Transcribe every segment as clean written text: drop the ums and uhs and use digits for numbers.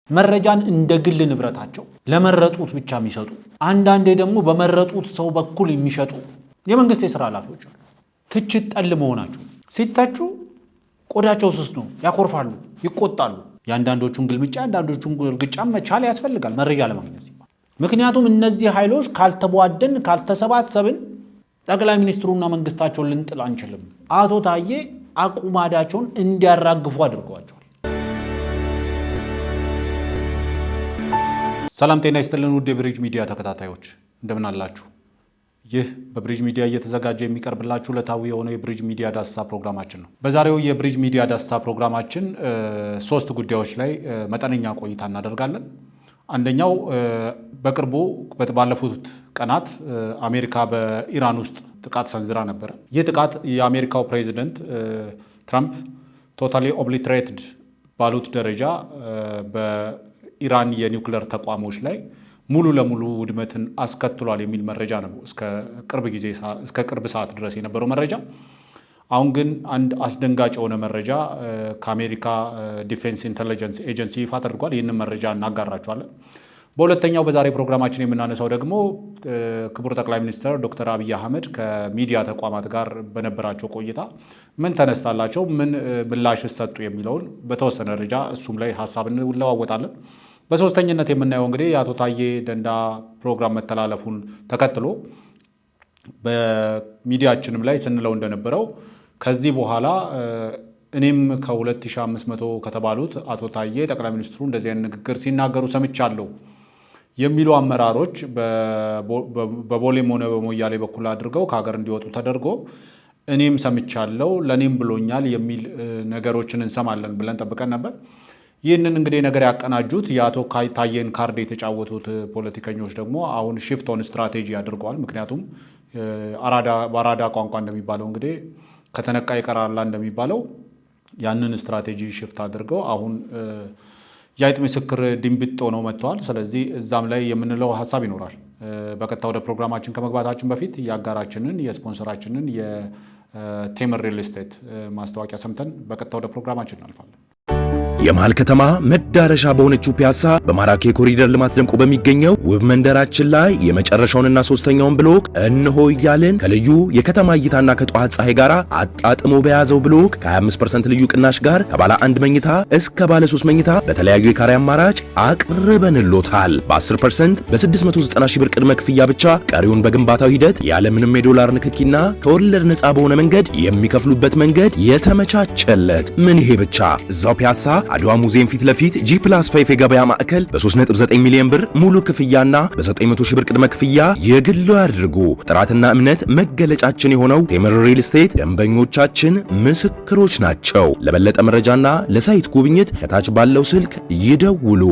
መረጃን እንደ ግል ንብረታቸው ለመረጡት ብቻ የሚሰጡ አንዳንዴ ደግሞ በመረጡት ሰው በኩል የሚሸጡ የመንግስት የሥራ ኃላፊዎች አሉ። ትችት ጠል መሆናቸው ሲተቹ ቆዳቸው ስስ ነው፣ ያኮርፋሉ፣ ይቆጣሉ። የአንዳንዶቹን ግልምጫ አንዳንዶቹን እርግጫ መቻል ያስፈልጋል መረጃ ለማግኘት ሲባል። ምክንያቱም እነዚህ ኃይሎች ካልተቧደን ካልተሰባሰብን ጠቅላይ ሚኒስትሩና መንግስታቸውን ልንጥል አንችልም። አቶ ታዬ አቁማዳቸውን እንዲያራግፉ አድርገዋቸዋል። ሰላም ጤና ይስጥልን ውድ የብሪጅ ሚዲያ ተከታታዮች እንደምን አላችሁ? ይህ በብሪጅ ሚዲያ እየተዘጋጀ የሚቀርብላችሁ ዕለታዊ የሆነው የብሪጅ ሚዲያ ዳሰሳ ፕሮግራማችን ነው። በዛሬው የብሪጅ ሚዲያ ዳሰሳ ፕሮግራማችን ሶስት ጉዳዮች ላይ መጠነኛ ቆይታ እናደርጋለን። አንደኛው በቅርቡ ባለፉት ቀናት አሜሪካ በኢራን ውስጥ ጥቃት ሰንዝራ ነበረ። ይህ ጥቃት የአሜሪካው ፕሬዚደንት ትራምፕ ቶታሊ ኦብሊትሬትድ ባሉት ደረጃ በኢራን የኒውክሌር ተቋሞች ላይ ሙሉ ለሙሉ ውድመትን አስከትሏል የሚል መረጃ ነው እስከ ቅርብ ሰዓት ድረስ የነበረው መረጃ። አሁን ግን አንድ አስደንጋጭ የሆነ መረጃ ከአሜሪካ ዲፌንስ ኢንተለጀንስ ኤጀንሲ ይፋ ተደርጓል። ይህንን መረጃ እናጋራቸዋለን። በሁለተኛው በዛሬ ፕሮግራማችን የምናነሳው ደግሞ ክቡር ጠቅላይ ሚኒስትር ዶክተር አብይ አህመድ ከሚዲያ ተቋማት ጋር በነበራቸው ቆይታ ምን ተነሳላቸው፣ ምን ምላሽ ሰጡ የሚለውን በተወሰነ ደረጃ እሱም ላይ ሀሳብ እንለዋወጣለን። በሶስተኝነት የምናየው እንግዲህ የአቶ ታዬ ደንዳ ፕሮግራም መተላለፉን ተከትሎ በሚዲያችንም ላይ ስንለው እንደነበረው ከዚህ በኋላ እኔም ከ2500 ከተባሉት አቶ ታዬ ጠቅላይ ሚኒስትሩ እንደዚህ አይነት ንግግር ሲናገሩ ሰምቻለሁ የሚሉ አመራሮች በቦሌም ሆነ በሞያሌ በኩል አድርገው ከሀገር እንዲወጡ ተደርጎ እኔም ሰምቻለሁ ለኔም ብሎኛል የሚል ነገሮችን እንሰማለን ብለን ጠብቀን ነበር። ይህንን እንግዲህ ነገር ያቀናጁት የአቶ ታዬን ካርድ የተጫወቱት ፖለቲከኞች ደግሞ አሁን ሽፍት ኦን ስትራቴጂ አድርገዋል። ምክንያቱም በአራዳ ቋንቋ እንደሚባለው እንግዲህ ከተነቃ ይቀራላ እንደሚባለው ያንን ስትራቴጂ ሽፍት አድርገው አሁን የአይጥ ምስክር ድንብጥ ሆነው መጥተዋል። ስለዚህ እዛም ላይ የምንለው ሀሳብ ይኖራል። በቀጥታ ወደ ፕሮግራማችን ከመግባታችን በፊት የአጋራችንን የስፖንሰራችንን የቴምር ሪል ስቴት ማስታወቂያ ሰምተን በቀጥታ ወደ ፕሮግራማችን እናልፋለን። የመሃል ከተማ መዳረሻ በሆነችው ፒያሳ በማራኪ ኮሪደር ልማት ደምቆ በሚገኘው ውብ መንደራችን ላይ የመጨረሻውንና ሶስተኛውን ብሎክ እንሆ እያልን ከልዩ የከተማ እይታና ከጠዋት ፀሐይ ጋር አጣጥሞ በያዘው ብሎክ ከ25% ልዩ ቅናሽ ጋር ከባለ 1 መኝታ እስከ ባለ 3 መኝታ በተለያዩ የካሬ አማራጭ አቅርበንሎታል። በ10% በ690 ሺህ ብር ቅድመ ክፍያ ብቻ ቀሪውን በግንባታው ሂደት ያለምንም የዶላር ንክኪና ከወለድ ነፃ በሆነ መንገድ የሚከፍሉበት መንገድ የተመቻቸለት። ምን ይሄ ብቻ! እዛው ፒያሳ አድዋ ሙዚየም ፊት ለፊት G+5 የገበያ ማዕከል በ3.9 ሚሊዮን ብር ሙሉ ክፍያና በ900 ሺህ ብር ቅድመ ክፍያ የግሉ ያድርጉ። ጥራትና እምነት መገለጫችን የሆነው ቴምር ሪል ስቴት ደንበኞቻችን ምስክሮች ናቸው። ለበለጠ መረጃና ለሳይት ጉብኝት ከታች ባለው ስልክ ይደውሉ።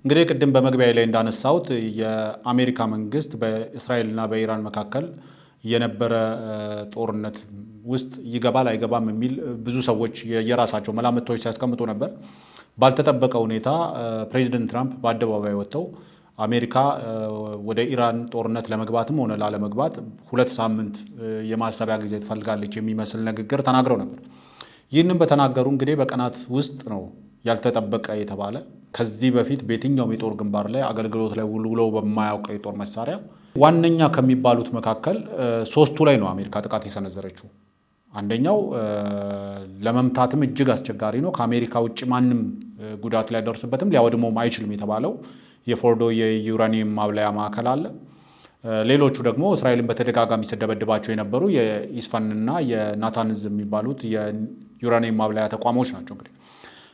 እንግዲህ ቅድም በመግቢያ ላይ እንዳነሳሁት የአሜሪካ መንግስት በእስራኤልና በኢራን መካከል የነበረ ጦርነት ውስጥ ይገባል አይገባም የሚል ብዙ ሰዎች የራሳቸው መላምቶች ሲያስቀምጡ ነበር። ባልተጠበቀ ሁኔታ ፕሬዚደንት ትራምፕ በአደባባይ ወጥተው አሜሪካ ወደ ኢራን ጦርነት ለመግባትም ሆነ ላለመግባት 2 ሳምንት የማሰቢያ ጊዜ ትፈልጋለች የሚመስል ንግግር ተናግረው ነበር። ይህንን በተናገሩ እንግዲህ በቀናት ውስጥ ነው ያልተጠበቀ የተባለ ከዚህ በፊት በየትኛውም የጦር ግንባር ላይ አገልግሎት ላይ ውሎ በማያውቅ የጦር መሳሪያ ዋነኛ ከሚባሉት መካከል 3ቱ ላይ ነው አሜሪካ ጥቃት የሰነዘረችው። አንደኛው ለመምታትም እጅግ አስቸጋሪ ነው፣ ከአሜሪካ ውጭ ማንም ጉዳት ላይ ደርስበትም ሊያወድመውም አይችልም የተባለው የፎርዶ የዩራኒየም ማብለያ ማዕከል አለ። ሌሎቹ ደግሞ እስራኤልን በተደጋጋሚ ሲደበድባቸው የነበሩ የኢስፋንና የናታንዝ የሚባሉት የዩራኒየም ማብለያ ተቋሞች ናቸው። እንግዲህ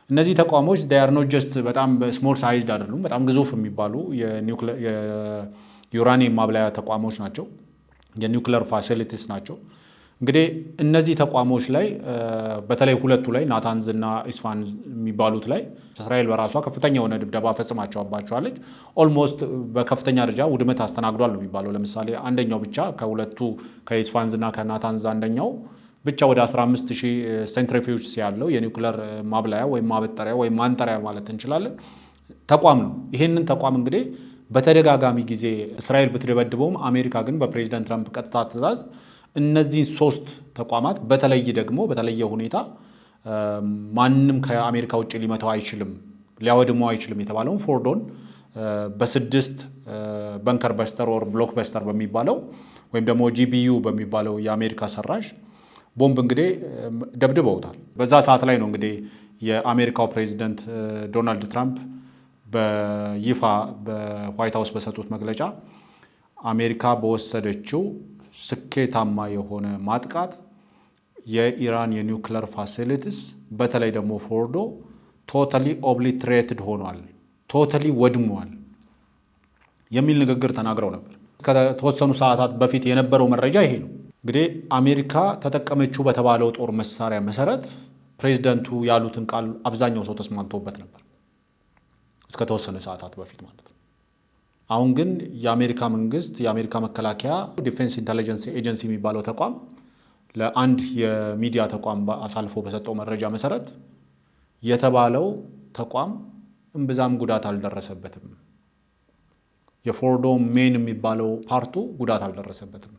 እነዚህ ተቋሞች they are not just በጣም ስሞል ሳይዝድ አይደሉም፣ በጣም ግዙፍ የሚባሉ የዩራኒየም ማብለያ ተቋሞች ናቸው፣ የኒውክሌር ፋሲሊቲስ ናቸው። እንግዲህ እነዚህ ተቋሞች ላይ በተለይ ሁለቱ ላይ ናታንዝ እና ኢስፋን የሚባሉት ላይ እስራኤል በራሷ ከፍተኛ የሆነ ድብደባ ፈጽማቸዋለች። ኦልሞስት በከፍተኛ ደረጃ ውድመት አስተናግዷል ነው የሚባለው። ለምሳሌ አንደኛው ብቻ ከሁለቱ ከኢስፋንዝ እና ከናታንዝ አንደኛው ብቻ ወደ 15000 ሴንትሪፊዩጅስ ያለው የኒውክሌር ማብለያ ወይም ማበጠሪያ ወይም ማንጠሪያ ማለት እንችላለን ተቋም ነው። ይሄንን ተቋም እንግዲህ በተደጋጋሚ ጊዜ እስራኤል ብትደበድበውም አሜሪካ ግን በፕሬዚዳንት ትራምፕ ቀጥታ ትዕዛዝ እነዚህ 3 ተቋማት በተለየ ሁኔታ ማንም ከአሜሪካ ውጭ ሊመታው አይችልም፣ ሊያወድመው አይችልም የተባለውን ፎርዶን በ6 በንከር በስተር ኦር ብሎክ በስተር በሚባለው ወይም ደግሞ GBU በሚባለው የአሜሪካ ሰራሽ ቦምብ እንግዲህ ደብድበውታል። በዛ ሰዓት ላይ ነው እንግዲህ የአሜሪካው ፕሬዚደንት ዶናልድ ትራምፕ በይፋ በዋይት ሃውስ በሰጡት መግለጫ አሜሪካ በወሰደችው ስኬታማ የሆነ ማጥቃት የኢራን የኒውክሌር ፋሲሊቲስ በተለይ ደግሞ ፎርዶ ቶታሊ ኦብሊትሬትድ ሆኗል፣ ቶታሊ ወድሟል የሚል ንግግር ተናግረው ነበር። ከተወሰኑ ሰዓታት በፊት የነበረው መረጃ ይሄ ነው። እንግዲህ አሜሪካ ተጠቀመችው በተባለው ጦር መሳሪያ መሰረት ፕሬዚደንቱ ያሉትን ቃል አብዛኛው ሰው ተስማምቶበት ነበር እስከ ተወሰነ ሰዓታት በፊት ማለት ነው። አሁን ግን የአሜሪካ መንግስት የአሜሪካ መከላከያ ዲፌንስ ኢንተለጀንስ ኤጀንሲ የሚባለው ተቋም ለአንድ የሚዲያ ተቋም አሳልፎ በሰጠው መረጃ መሰረት የተባለው ተቋም እምብዛም ጉዳት አልደረሰበትም። የፎርዶ ሜን የሚባለው ፓርቱ ጉዳት አልደረሰበትም።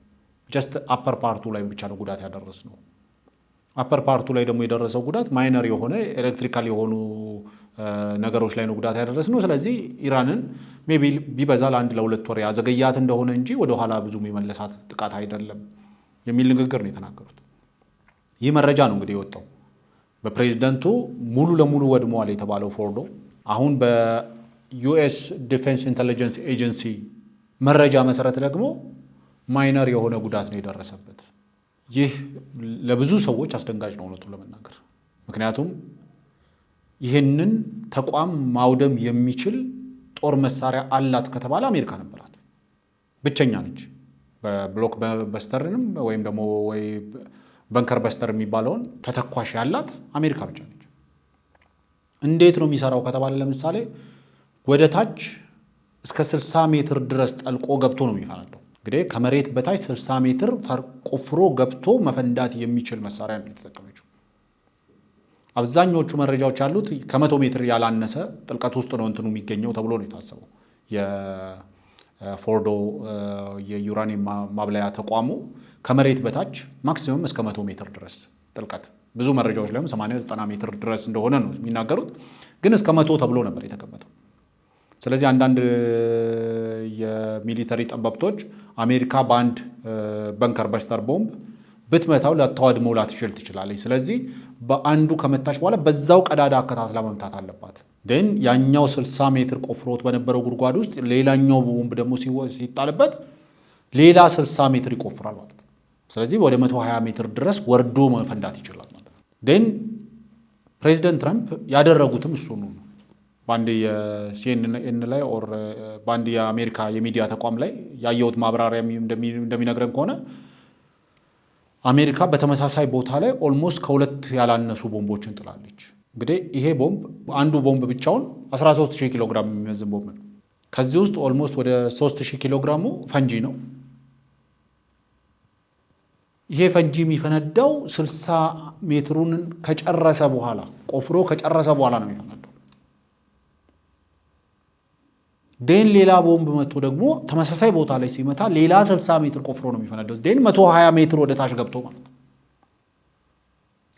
ጀስት አፐር ፓርቱ ላይ ብቻ ነው ጉዳት ያደረስነው። አፐር ፓርቱ ላይ ደግሞ የደረሰው ጉዳት ማይነር የሆነ ኤሌክትሪካል የሆኑ ነገሮች ላይ ነው ጉዳት ያደረስነው። ስለዚህ ኢራንን ሜቢ ቢበዛ ለ1 ለ2 ወር ያዘገያት እንደሆነ እንጂ ወደኋላ ብዙ የሚመለሳት ጥቃት አይደለም የሚል ንግግር ነው የተናገሩት። ይህ መረጃ ነው እንግዲህ የወጣው በፕሬዝደንቱ ሙሉ ለሙሉ ወድመዋል የተባለው ፎርዶ አሁን በዩኤስ ዲፌንስ ኢንተለጀንስ ኤጀንሲ መረጃ መሰረት ደግሞ ማይነር የሆነ ጉዳት ነው የደረሰበት። ይህ ለብዙ ሰዎች አስደንጋጭ ነው እውነቱን ለመናገር። ምክንያቱም ይህንን ተቋም ማውደም የሚችል ጦር መሳሪያ አላት ከተባለ አሜሪካ ነበራት፣ ብቸኛ ነች። በብሎክ በስተርንም ወይም ደግሞ ወይ በንከር በስተር የሚባለውን ተተኳሽ ያላት አሜሪካ ብቻ ነች። እንዴት ነው የሚሰራው ከተባለ ለምሳሌ ወደ ታች እስከ 60 ሜትር ድረስ ጠልቆ ገብቶ ነው የሚፈነዳው። እንግዲህ ከመሬት በታች 60 ሜትር ቆፍሮ ገብቶ መፈንዳት የሚችል መሳሪያ ነው የተጠቀመችው። አብዛኞቹ መረጃዎች ያሉት ከ100 ሜትር ያላነሰ ጥልቀት ውስጥ ነው እንትኑ የሚገኘው ተብሎ ነው የታሰበው። የፎርዶ የዩራኒየም ማብለያ ተቋሙ ከመሬት በታች ማክሲመም እስከ 100 ሜትር ድረስ ጥልቀት፣ ብዙ መረጃዎች ላይም 80-90 ሜትር ድረስ እንደሆነ ነው የሚናገሩት፣ ግን እስከ 100 ተብሎ ነበር የተቀመጠው። ስለዚህ አንዳንድ የሚሊተሪ ጠበብቶች አሜሪካ በአንድ በንከር በስተር ቦምብ ብትመታው ላታወድመው ላትችል ትችላለች። ስለዚህ በአንዱ ከመታች በኋላ በዛው ቀዳዳ አከታትላ መምታት አለባት። ግን ያኛው 60 ሜትር ቆፍሮት በነበረው ጉድጓድ ውስጥ ሌላኛው ቦምብ ደግሞ ሲጣልበት ሌላ 60 ሜትር ይቆፍራል ማለት ነው። ስለዚህ ወደ 120 ሜትር ድረስ ወርዶ መፈንዳት ይችላል ማለት ነው። ግን ፕሬዚደንት ትራምፕ ያደረጉትም እሱ ነው። በአንድ የሲኤንኤን ላይ ኦር በአንድ የአሜሪካ የሚዲያ ተቋም ላይ ያየሁት ማብራሪያ እንደሚነግረን ከሆነ አሜሪካ በተመሳሳይ ቦታ ላይ ኦልሞስት ከ2 ያላነሱ ቦምቦችን ጥላለች። እንግዲህ ይሄ ቦምብ አንዱ ቦምብ ብቻውን 13000 ኪሎ ግራም የሚመዝን ቦምብ ነው። ከዚህ ውስጥ ኦልሞስት ወደ 3000 ኪሎ ግራሙ ፈንጂ ነው። ይሄ ፈንጂ የሚፈነዳው 60 ሜትሩን ከጨረሰ በኋላ ቆፍሮ ከጨረሰ በኋላ ነው የሚፈነዳው። ደን ሌላ ቦምብ መጥቶ ደግሞ ተመሳሳይ ቦታ ላይ ሲመታ ሌላ 60 ሜትር ቆፍሮ ነው የሚፈነዳው። ደን 120 ሜትር ወደ ታች ገብቶ ማለት ነው።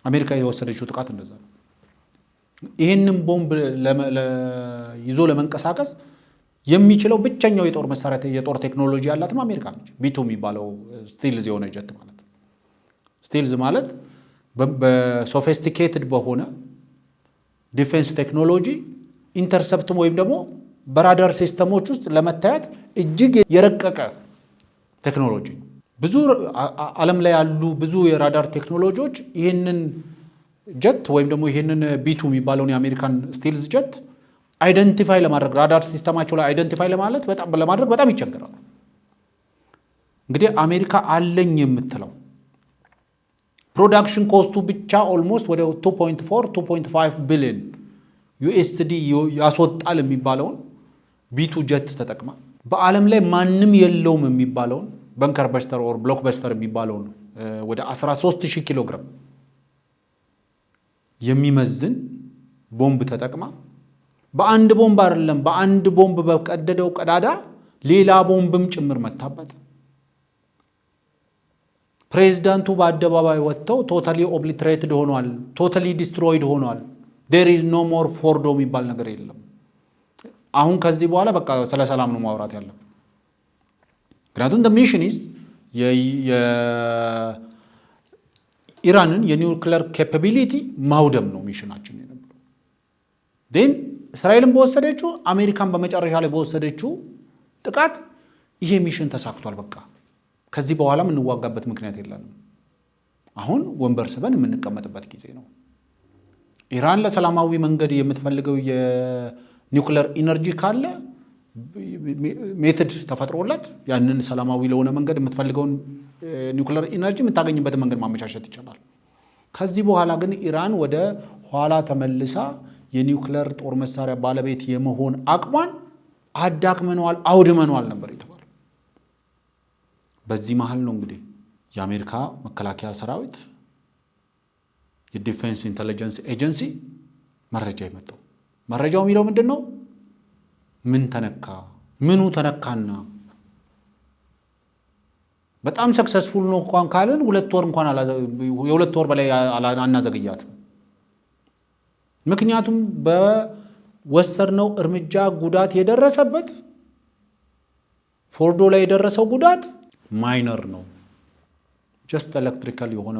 አሜሪካ የወሰደችው ጥቃት እንደዛ ነው። ይህንን ቦምብ ይዞ ለመንቀሳቀስ የሚችለው ብቸኛው የጦር መሳሪያ የጦር ቴክኖሎጂ ያላትም አሜሪካ ነች። ቢቱ የሚባለው ስቲልዝ የሆነ ጀት ማለት ነው። ስቲልዝ ማለት በሶፊስቲኬትድ በሆነ ዲፌንስ ቴክኖሎጂ ኢንተርሰፕትም ወይም ደግሞ በራዳር ሲስተሞች ውስጥ ለመታየት እጅግ የረቀቀ ቴክኖሎጂ ነው። ብዙ ዓለም ላይ ያሉ ብዙ የራዳር ቴክኖሎጂዎች ይህንን ጀት ወይም ደግሞ ይህንን ቢቱ የሚባለውን የአሜሪካን ስቲልዝ ጀት አይደንቲፋይ ለማድረግ ራዳር ሲስተማቸው ላይ አይደንቲፋይ ለማድረግ በጣም ይቸገራሉ። እንግዲህ አሜሪካ አለኝ የምትለው ፕሮዳክሽን ኮስቱ ብቻ ኦልሞስት ወደ 2.5 ቢሊዮን ዩኤስዲ ያስወጣል የሚባለውን ቢቱ ጀት ተጠቅማ በዓለም ላይ ማንም የለውም የሚባለውን በንከር በስተር ኦር ብሎክ በስተር የሚባለውን ወደ 13000 ኪሎ ግራም የሚመዝን ቦምብ ተጠቅማ በአንድ ቦምብ አይደለም በአንድ ቦምብ በቀደደው ቀዳዳ ሌላ ቦምብም ጭምር መታበት። ፕሬዝዳንቱ በአደባባይ ወጥተው ቶታሊ ኦብሊትሬትድ ሆኗል፣ ቶታሊ ዲስትሮይድ ሆኗል there is no more ፎርዶ የሚባል ነገር የለም። አሁን ከዚህ በኋላ በቃ ስለ ሰላም ነው ማውራት ያለው። ምክንያቱም the mission is የኢራንን የኒውክሌር ኬፓቢሊቲ ማውደም ነው ሚሽናችን የነበረው። then እስራኤልን በወሰደችው አሜሪካን በመጨረሻ ላይ በወሰደችው ጥቃት ይሄ ሚሽን ተሳክቷል። በቃ ከዚህ በኋላ የምንዋጋበት ምክንያት የለንም። አሁን ወንበር ስበን የምንቀመጥበት ጊዜ ነው። ኢራን ለሰላማዊ መንገድ የምትፈልገው የኒውክሌር ኢነርጂ ካለ ሜተድ ተፈጥሮለት ያንን ሰላማዊ ለሆነ መንገድ የምትፈልገውን ኒውክሌር ኢነርጂ የምታገኝበት መንገድ ማመቻቸት ይቻላል። ከዚህ በኋላ ግን ኢራን ወደ ኋላ ተመልሳ የኒውክሌር ጦር መሳሪያ ባለቤት የመሆን አቅሟን አዳክመነዋል፣ አውድመነዋል ነበር የተባለው። በዚህ መሃል ነው እንግዲህ የአሜሪካ መከላከያ ሰራዊት የዲፌንስ ኢንተለጀንስ ኤጀንሲ መረጃ የመጣው። መረጃው የሚለው ምንድን ነው? ምን ተነካ? ምኑ ተነካና? በጣም ሰክሰስፉል ነው እንኳን ካልን የሁለት ወር በላይ አናዘግያት። ምክንያቱም በወሰድነው እርምጃ ጉዳት የደረሰበት ፎርዶ ላይ የደረሰው ጉዳት ማይነር ነው። ጀስት ኤሌክትሪካል የሆነ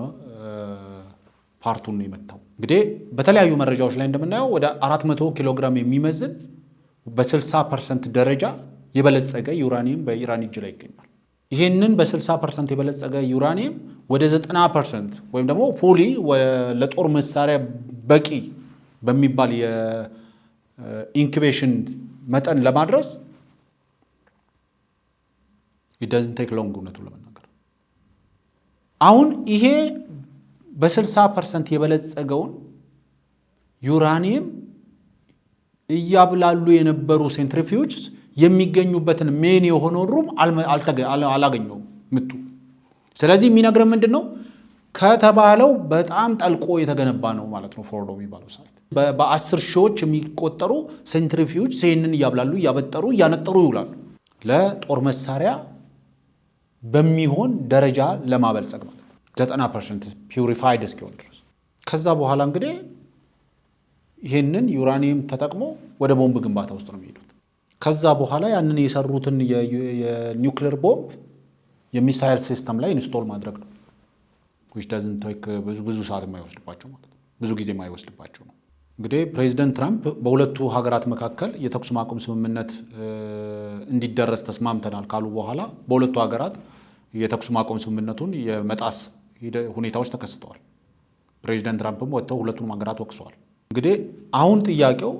ፓርቱን ነው የመታው። እንግዲህ በተለያዩ መረጃዎች ላይ እንደምናየው ወደ 400 ኪሎ ግራም የሚመዝን በ60% ደረጃ የበለጸገ ዩራኒየም በኢራን እጅ ላይ ይገኛል። ይሄንን በ60% የበለጸገ ዩራኒየም ወደ 90% ወይም ደግሞ ፉሊ ለጦር መሳሪያ በቂ በሚባል የኢንኩቤሽን መጠን ለማድረስ it doesn't take long እውነቱ ለመናገር። አሁን ይሄ በ60% የበለጸገውን ዩራኒየም እያብላሉ የነበሩ ሴንትሪፊዩጅ የሚገኙበትን ሜን የሆነውን ሩም አላገኘውም ምቱ። ስለዚህ የሚነግረን ምንድን ነው? ከተባለው በጣም ጠልቆ የተገነባ ነው ማለት ነው ፎርዶ የሚባለው ሳይት። በ10 ሺዎች የሚቆጠሩ ሴንትሪፊዩጅ ይህንን እያብላሉ እያበጠሩ እያነጠሩ ይውላሉ ለጦር መሳሪያ በሚሆን ደረጃ ለማበልጸግ ማለት ነው 90% ፒውሪፋይድ እስኪሆን ድረስ። ከዛ በኋላ እንግዲህ ይሄንን ዩራኒየም ተጠቅሞ ወደ ቦምብ ግንባታ ውስጥ ነው የሚሄዱት። ከዛ በኋላ ያንን የሰሩትን የኒውክሌር ቦምብ የሚሳይል ሲስተም ላይ ኢንስቶል ማድረግ ነው። which doesn't take ብዙ ሰዓት የማይወስድባቸው ማለት ነው፣ ብዙ ጊዜ የማይወስድባቸው ነው። እንግዲህ ፕሬዚደንት ትራምፕ በሁለቱ ሀገራት መካከል የተኩስ ማቆም ስምምነት እንዲደረስ ተስማምተናል ካሉ በኋላ በሁለቱ ሀገራት የተኩስ ማቆም ስምምነቱን የመጣስ ሁኔታዎች ተከስተዋል። ፕሬዚደንት ትራምፕም ወጥተው ሁለቱንም ሀገራት ወቅሰዋል። እንግዲህ አሁን ጥያቄው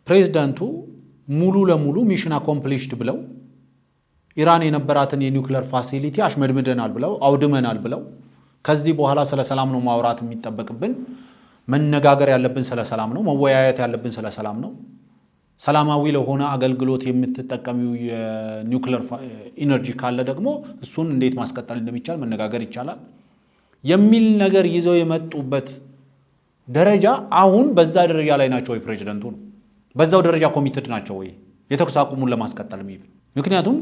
ፕሬዚዳንቱ ሙሉ ለሙሉ ሚሽን አኮምፕሊሽድ ብለው ኢራን የነበራትን የኒውክሌር ፋሲሊቲ አሽመድምደናል ብለው አውድመናል ብለው ከዚህ በኋላ ስለ ሰላም ነው ማውራት የሚጠበቅብን፣ መነጋገር ያለብን ስለ ሰላም ነው፣ መወያየት ያለብን ስለ ሰላም ነው፣ ሰላማዊ ለሆነ አገልግሎት የምትጠቀሚው የኒውክሌር ኢነርጂ ካለ ደግሞ እሱን እንዴት ማስቀጠል እንደሚቻል መነጋገር ይቻላል የሚል ነገር ይዘው የመጡበት ደረጃ አሁን በዛ ደረጃ ላይ ናቸው ወይ? ፕሬዚደንቱ ነው በዛው ደረጃ ኮሚትድ ናቸው ወይ የተኩስ አቁሙን ለማስቀጠል የሚል? ምክንያቱም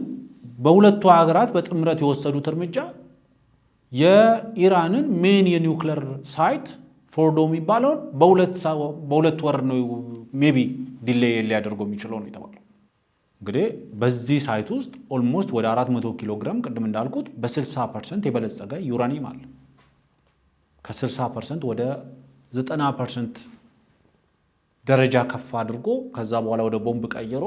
በሁለቱ ሀገራት በጥምረት የወሰዱት እርምጃ የኢራንን ሜን የኒውክሌር ሳይት ፎርዶ የሚባለውን በሁለት ወር ነው ሜቢ ዲሌይ ሊያደርገው የሚችለው ነው የተባለው። እንግዲህ በዚህ ሳይት ውስጥ ኦልሞስት ወደ 400 ኪሎ ግራም ቅድም እንዳልኩት በ60% የበለጸገ ዩራኒየም አለ። ከ60% ወደ 90% ደረጃ ከፍ አድርጎ ከዛ በኋላ ወደ ቦምብ ቀይሮ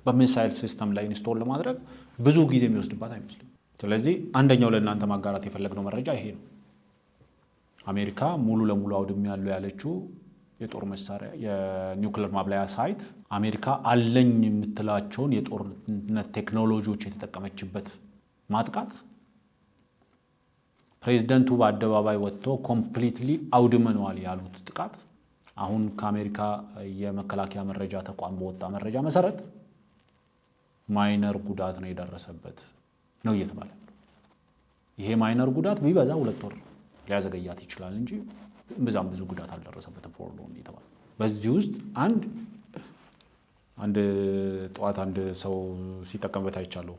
በሚሳይል ሲስተም ላይ ኢንስቶል ለማድረግ ብዙ ጊዜ የሚወስድባት አይመስልም። ስለዚህ አንደኛው ለእናንተ ማጋራት የፈለግነው መረጃ ይሄ ነው። አሜሪካ ሙሉ ለሙሉ አውድም ያለው ያለችው የጦር መሳሪያ የኒውክሌር ማብላያ ሳይት አሜሪካ አለኝ የምትላቸውን የጦርነት ቴክኖሎጂዎች የተጠቀመችበት ማጥቃት ፕሬዚደንቱ በአደባባይ ወጥተው ኮምፕሊትሊ አውድመነዋል ያሉት ጥቃት አሁን ከአሜሪካ የመከላከያ መረጃ ተቋም በወጣ መረጃ መሰረት ማይነር ጉዳት ነው የደረሰበት ነው እየተባለ። ይሄ ማይነር ጉዳት ቢበዛ 2 ወር ሊያዘገያት ይችላል እንጂ በዛም ብዙ ጉዳት አልደረሰበትም ፎርዶ ነው የተባለ። በዚህ ውስጥ አንድ ጠዋት አንድ ሰው ሲጠቀምበት አይቻለሁ።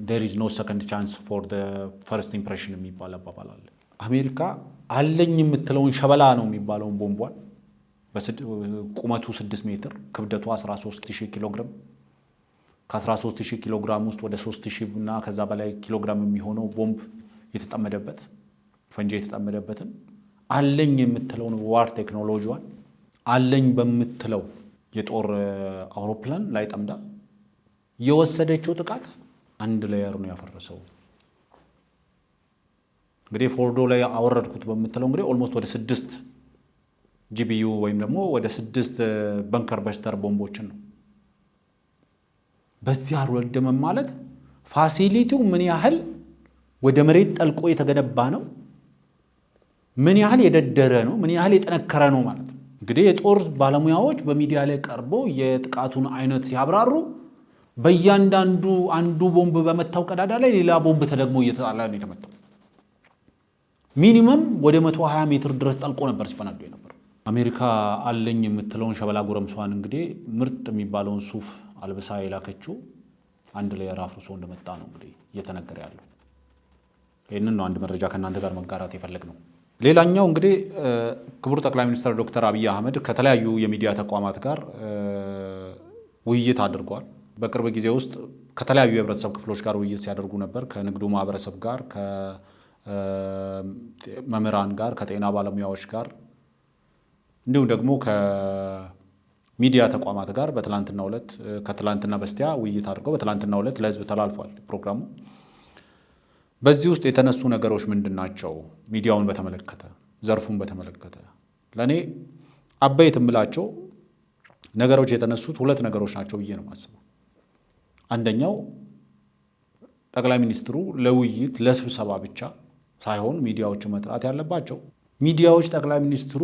there is no second chance for the first impression የሚባል አባባል አለ። አሜሪካ አለኝ የምትለውን ሸበላ ነው የሚባለውን ቦምቧን ቁመቱ 6 ሜትር ክብደቱ 13000 ኪሎ ግራም ከ13000 ኪሎ ግራም ውስጥ ወደ 3000 እና ከዛ በላይ ኪሎ ግራም የሚሆነው ቦምብ የተጠመደበት ፈንጂ የተጠመደበትን አለኝ የምትለውን ዋር ቴክኖሎጂዋን አለኝ በምትለው የጦር አውሮፕላን ላይ ጠምዳ የወሰደችው ጥቃት አንድ ሌየር ነው ያፈረሰው። እንግዲህ ፎርዶ ላይ አወረድኩት በምትለው እንግዲህ ኦልሞስት ወደ 6 ጂቢዩ ወይም ደግሞ ወደ 6 በንከር በስተር ቦምቦችን ነው በዚህ አልወደመ ማለት ፋሲሊቲው ምን ያህል ወደ መሬት ጠልቆ የተገነባ ነው፣ ምን ያህል የደደረ ነው፣ ምን ያህል የጠነከረ ነው ማለት ነው። እንግዲህ የጦር ባለሙያዎች በሚዲያ ላይ ቀርበው የጥቃቱን አይነት ሲያብራሩ በእያንዳንዱ አንዱ ቦምብ በመታው ቀዳዳ ላይ ሌላ ቦምብ ተደግሞ እየተጣላ ነው የተመታው። ሚኒመም ወደ 120 ሜትር ድረስ ጠልቆ ነበር ሲፈናዱ የነበረው። አሜሪካ አለኝ የምትለውን ሸበላ ጎረምሷን እንግዲህ ምርጥ የሚባለውን ሱፍ አልብሳ የላከችው አንድ ላይ አፍርሶ እንደመጣ ነው እንግዲህ እየተነገረ ያለው። ይህንን ነው አንድ መረጃ ከእናንተ ጋር መጋራት የፈለግነው። ሌላኛው እንግዲህ ክቡር ጠቅላይ ሚኒስትር ዶክተር አብይ አህመድ ከተለያዩ የሚዲያ ተቋማት ጋር ውይይት አድርጓል። በቅርብ ጊዜ ውስጥ ከተለያዩ የህብረተሰብ ክፍሎች ጋር ውይይት ሲያደርጉ ነበር። ከንግዱ ማህበረሰብ ጋር፣ ከመምህራን ጋር፣ ከጤና ባለሙያዎች ጋር እንዲሁም ደግሞ ከሚዲያ ተቋማት ጋር በትላንትናው ዕለት ከትላንትና በስቲያ ውይይት አድርገው በትላንትናው ዕለት ለህዝብ ተላልፏል ፕሮግራሙ። በዚህ ውስጥ የተነሱ ነገሮች ምንድን ናቸው? ሚዲያውን በተመለከተ ዘርፉን በተመለከተ ለእኔ አበይት የምላቸው ነገሮች የተነሱት 2 ነገሮች ናቸው ብዬ ነው የማስበው። አንደኛው ጠቅላይ ሚኒስትሩ ለውይይት ለስብሰባ ብቻ ሳይሆን ሚዲያዎችን መጥራት ያለባቸው ሚዲያዎች ጠቅላይ ሚኒስትሩ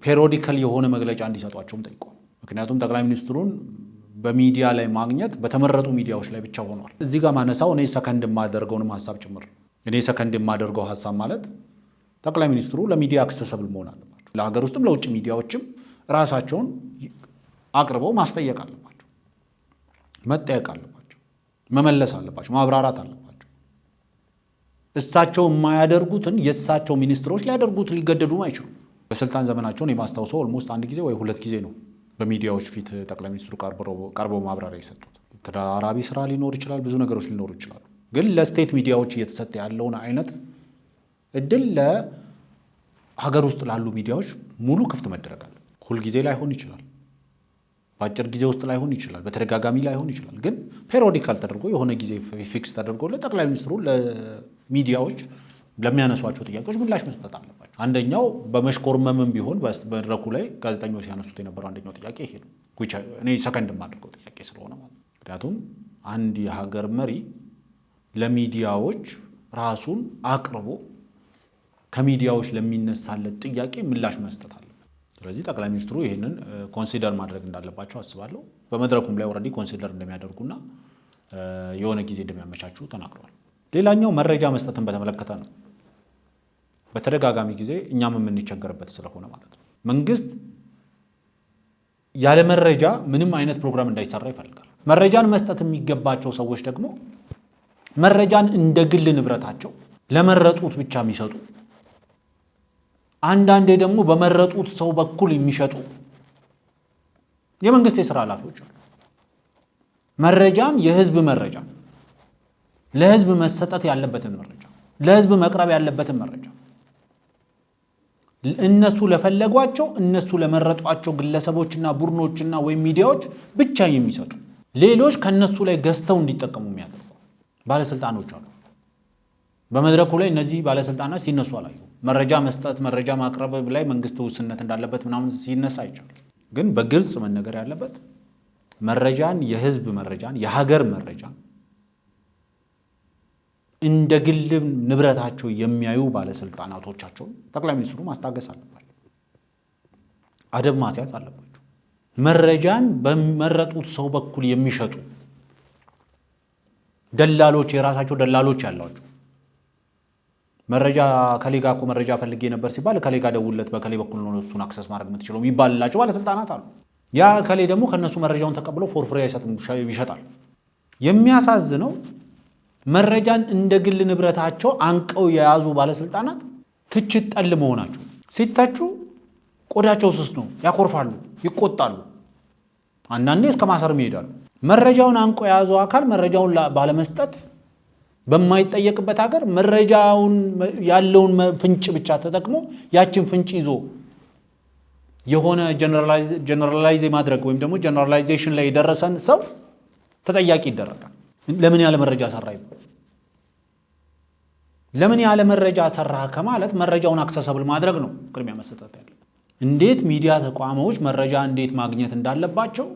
ፔሪዮዲካል የሆነ መግለጫ እንዲሰጧቸውም ጠይቀዋል። ምክንያቱም ጠቅላይ ሚኒስትሩን በሚዲያ ላይ ማግኘት በተመረጡ ሚዲያዎች ላይ ብቻ ሆኗል። እዚህ ጋር ማነሳው እኔ ሰከንድ የማደርገውንም ሀሳብ ጭምር እኔ ሰከንድ የማደርገው ሀሳብ ማለት ጠቅላይ ሚኒስትሩ ለሚዲያ አክሰሰብል መሆን አለባቸው። ለሀገር ውስጥም ለውጭ ሚዲያዎችም ራሳቸውን አቅርበው ማስጠየቅ አለባቸው፣ መጠየቅ አለባቸው፣ መመለስ አለባቸው፣ ማብራራት አለባቸው። እሳቸው የማያደርጉትን የእሳቸው ሚኒስትሮች ሊያደርጉት ሊገደዱም አይችሉም። በስልጣን ዘመናቸውን የማስታውሰው ኦልሞስት 1 ጊዜ ወይ 2 ጊዜ ነው በሚዲያዎች ፊት ጠቅላይ ሚኒስትሩ ቀርበው ማብራሪያ የሰጡት። ተደራራቢ ስራ ሊኖር ይችላል፣ ብዙ ነገሮች ሊኖሩ ይችላሉ። ግን ለስቴት ሚዲያዎች እየተሰጠ ያለውን አይነት እድል ለሀገር ውስጥ ላሉ ሚዲያዎች ሙሉ ክፍት መደረግ አለ። ሁልጊዜ ላይሆን ይችላል፣ በአጭር ጊዜ ውስጥ ላይሆን ይችላል፣ በተደጋጋሚ ላይሆን ይችላል። ግን ፔሪዮዲካል ተደርጎ የሆነ ጊዜ ፊክስ ተደርጎ ለጠቅላይ ሚኒስትሩ ለሚዲያዎች ለሚያነሷቸው ጥያቄዎች ምላሽ መስጠት አለባቸው። አንደኛው በመሽኮርመምም ቢሆን በመድረኩ ላይ ጋዜጠኞች ያነሱት የነበረው አንደኛው ጥያቄ ይሄ ነው። እኔ ሰከንድ የማደርገው ጥያቄ ስለሆነ ማለት ነው። ምክንያቱም አንድ የሀገር መሪ ለሚዲያዎች ራሱን አቅርቦ ከሚዲያዎች ለሚነሳለት ጥያቄ ምላሽ መስጠት አለበት። ስለዚህ ጠቅላይ ሚኒስትሩ ይህንን ኮንሲደር ማድረግ እንዳለባቸው አስባለሁ። በመድረኩም ላይ ኦልሬዲ ኮንሲደር እንደሚያደርጉና የሆነ ጊዜ እንደሚያመቻቹ ተናግረዋል። ሌላኛው መረጃ መስጠትን በተመለከተ ነው። በተደጋጋሚ ጊዜ እኛም የምንቸገርበት ስለሆነ ማለት ነው። መንግስት ያለ መረጃ ምንም አይነት ፕሮግራም እንዳይሰራ ይፈልጋል። መረጃን መስጠት የሚገባቸው ሰዎች ደግሞ መረጃን እንደ ግል ንብረታቸው ለመረጡት ብቻ የሚሰጡ፣ አንዳንዴ ደግሞ በመረጡት ሰው በኩል የሚሸጡ የመንግስት የሥራ ኃላፊዎች አሉ። መረጃን የህዝብ መረጃ ለህዝብ መሰጠት ያለበትን መረጃ ለህዝብ መቅረብ ያለበትን መረጃ እነሱ ለፈለጓቸው እነሱ ለመረጧቸው ግለሰቦችና ቡድኖችና ወይም ሚዲያዎች ብቻ የሚሰጡ ሌሎች ከነሱ ላይ ገዝተው እንዲጠቀሙ የሚያደርጉ ባለስልጣኖች አሉ። በመድረኩ ላይ እነዚህ ባለስልጣናት ሲነሱ አላዩ። መረጃ መስጠት መረጃ ማቅረብ ላይ መንግስት ውስንነት እንዳለበት ምናምን ሲነሳ አይቻልም። ግን በግልጽ መነገር ያለበት መረጃን የህዝብ መረጃን የሀገር መረጃን እንደ ግል ንብረታቸው የሚያዩ ባለስልጣናቶቻቸውን ጠቅላይ ሚኒስትሩ ማስታገስ አለባቸው፣ አደብ ማስያዝ አለባቸው። መረጃን በመረጡት ሰው በኩል የሚሸጡ ደላሎች፣ የራሳቸው ደላሎች ያሏቸው መረጃ ከሌጋ እኮ መረጃ ፈልጌ ነበር ሲባል ከሌጋ ደውለት በከሌ በኩል ነው እሱን አክሰስ ማድረግ የምትችለው የሚባልላቸው ባለስልጣናት አሉ። ያ ከሌ ደግሞ ከነሱ መረጃውን ተቀብሎ ፎር ፍሪ አይሰጥም፣ ይሸጣል። የሚያሳዝነው መረጃን እንደ ግል ንብረታቸው አንቀው የያዙ ባለስልጣናት ትችት ጠል መሆናቸው። ሲተቹ ቆዳቸው ስስ ነው፣ ያኮርፋሉ፣ ይቆጣሉ፣ አንዳንዴ እስከ ማሰርም ይሄዳሉ። መረጃውን አንቆ የያዘው አካል መረጃውን ባለመስጠት በማይጠየቅበት ሀገር መረጃውን ያለውን ፍንጭ ብቻ ተጠቅሞ ያችን ፍንጭ ይዞ የሆነ ጀነራላይዝ ማድረግ ወይም ደግሞ ጀነራላይዜሽን ላይ የደረሰን ሰው ተጠያቂ ይደረጋል። ለምን ያለ መረጃ ሰራ ይባላል። ለምን ያለ መረጃ ሰራ ከማለት መረጃውን አክሰሰብል ማድረግ ነው ቅድሚያ መሰጠት ያለበት። እንዴት ሚዲያ ተቋሞች መረጃ እንዴት ማግኘት እንዳለባቸው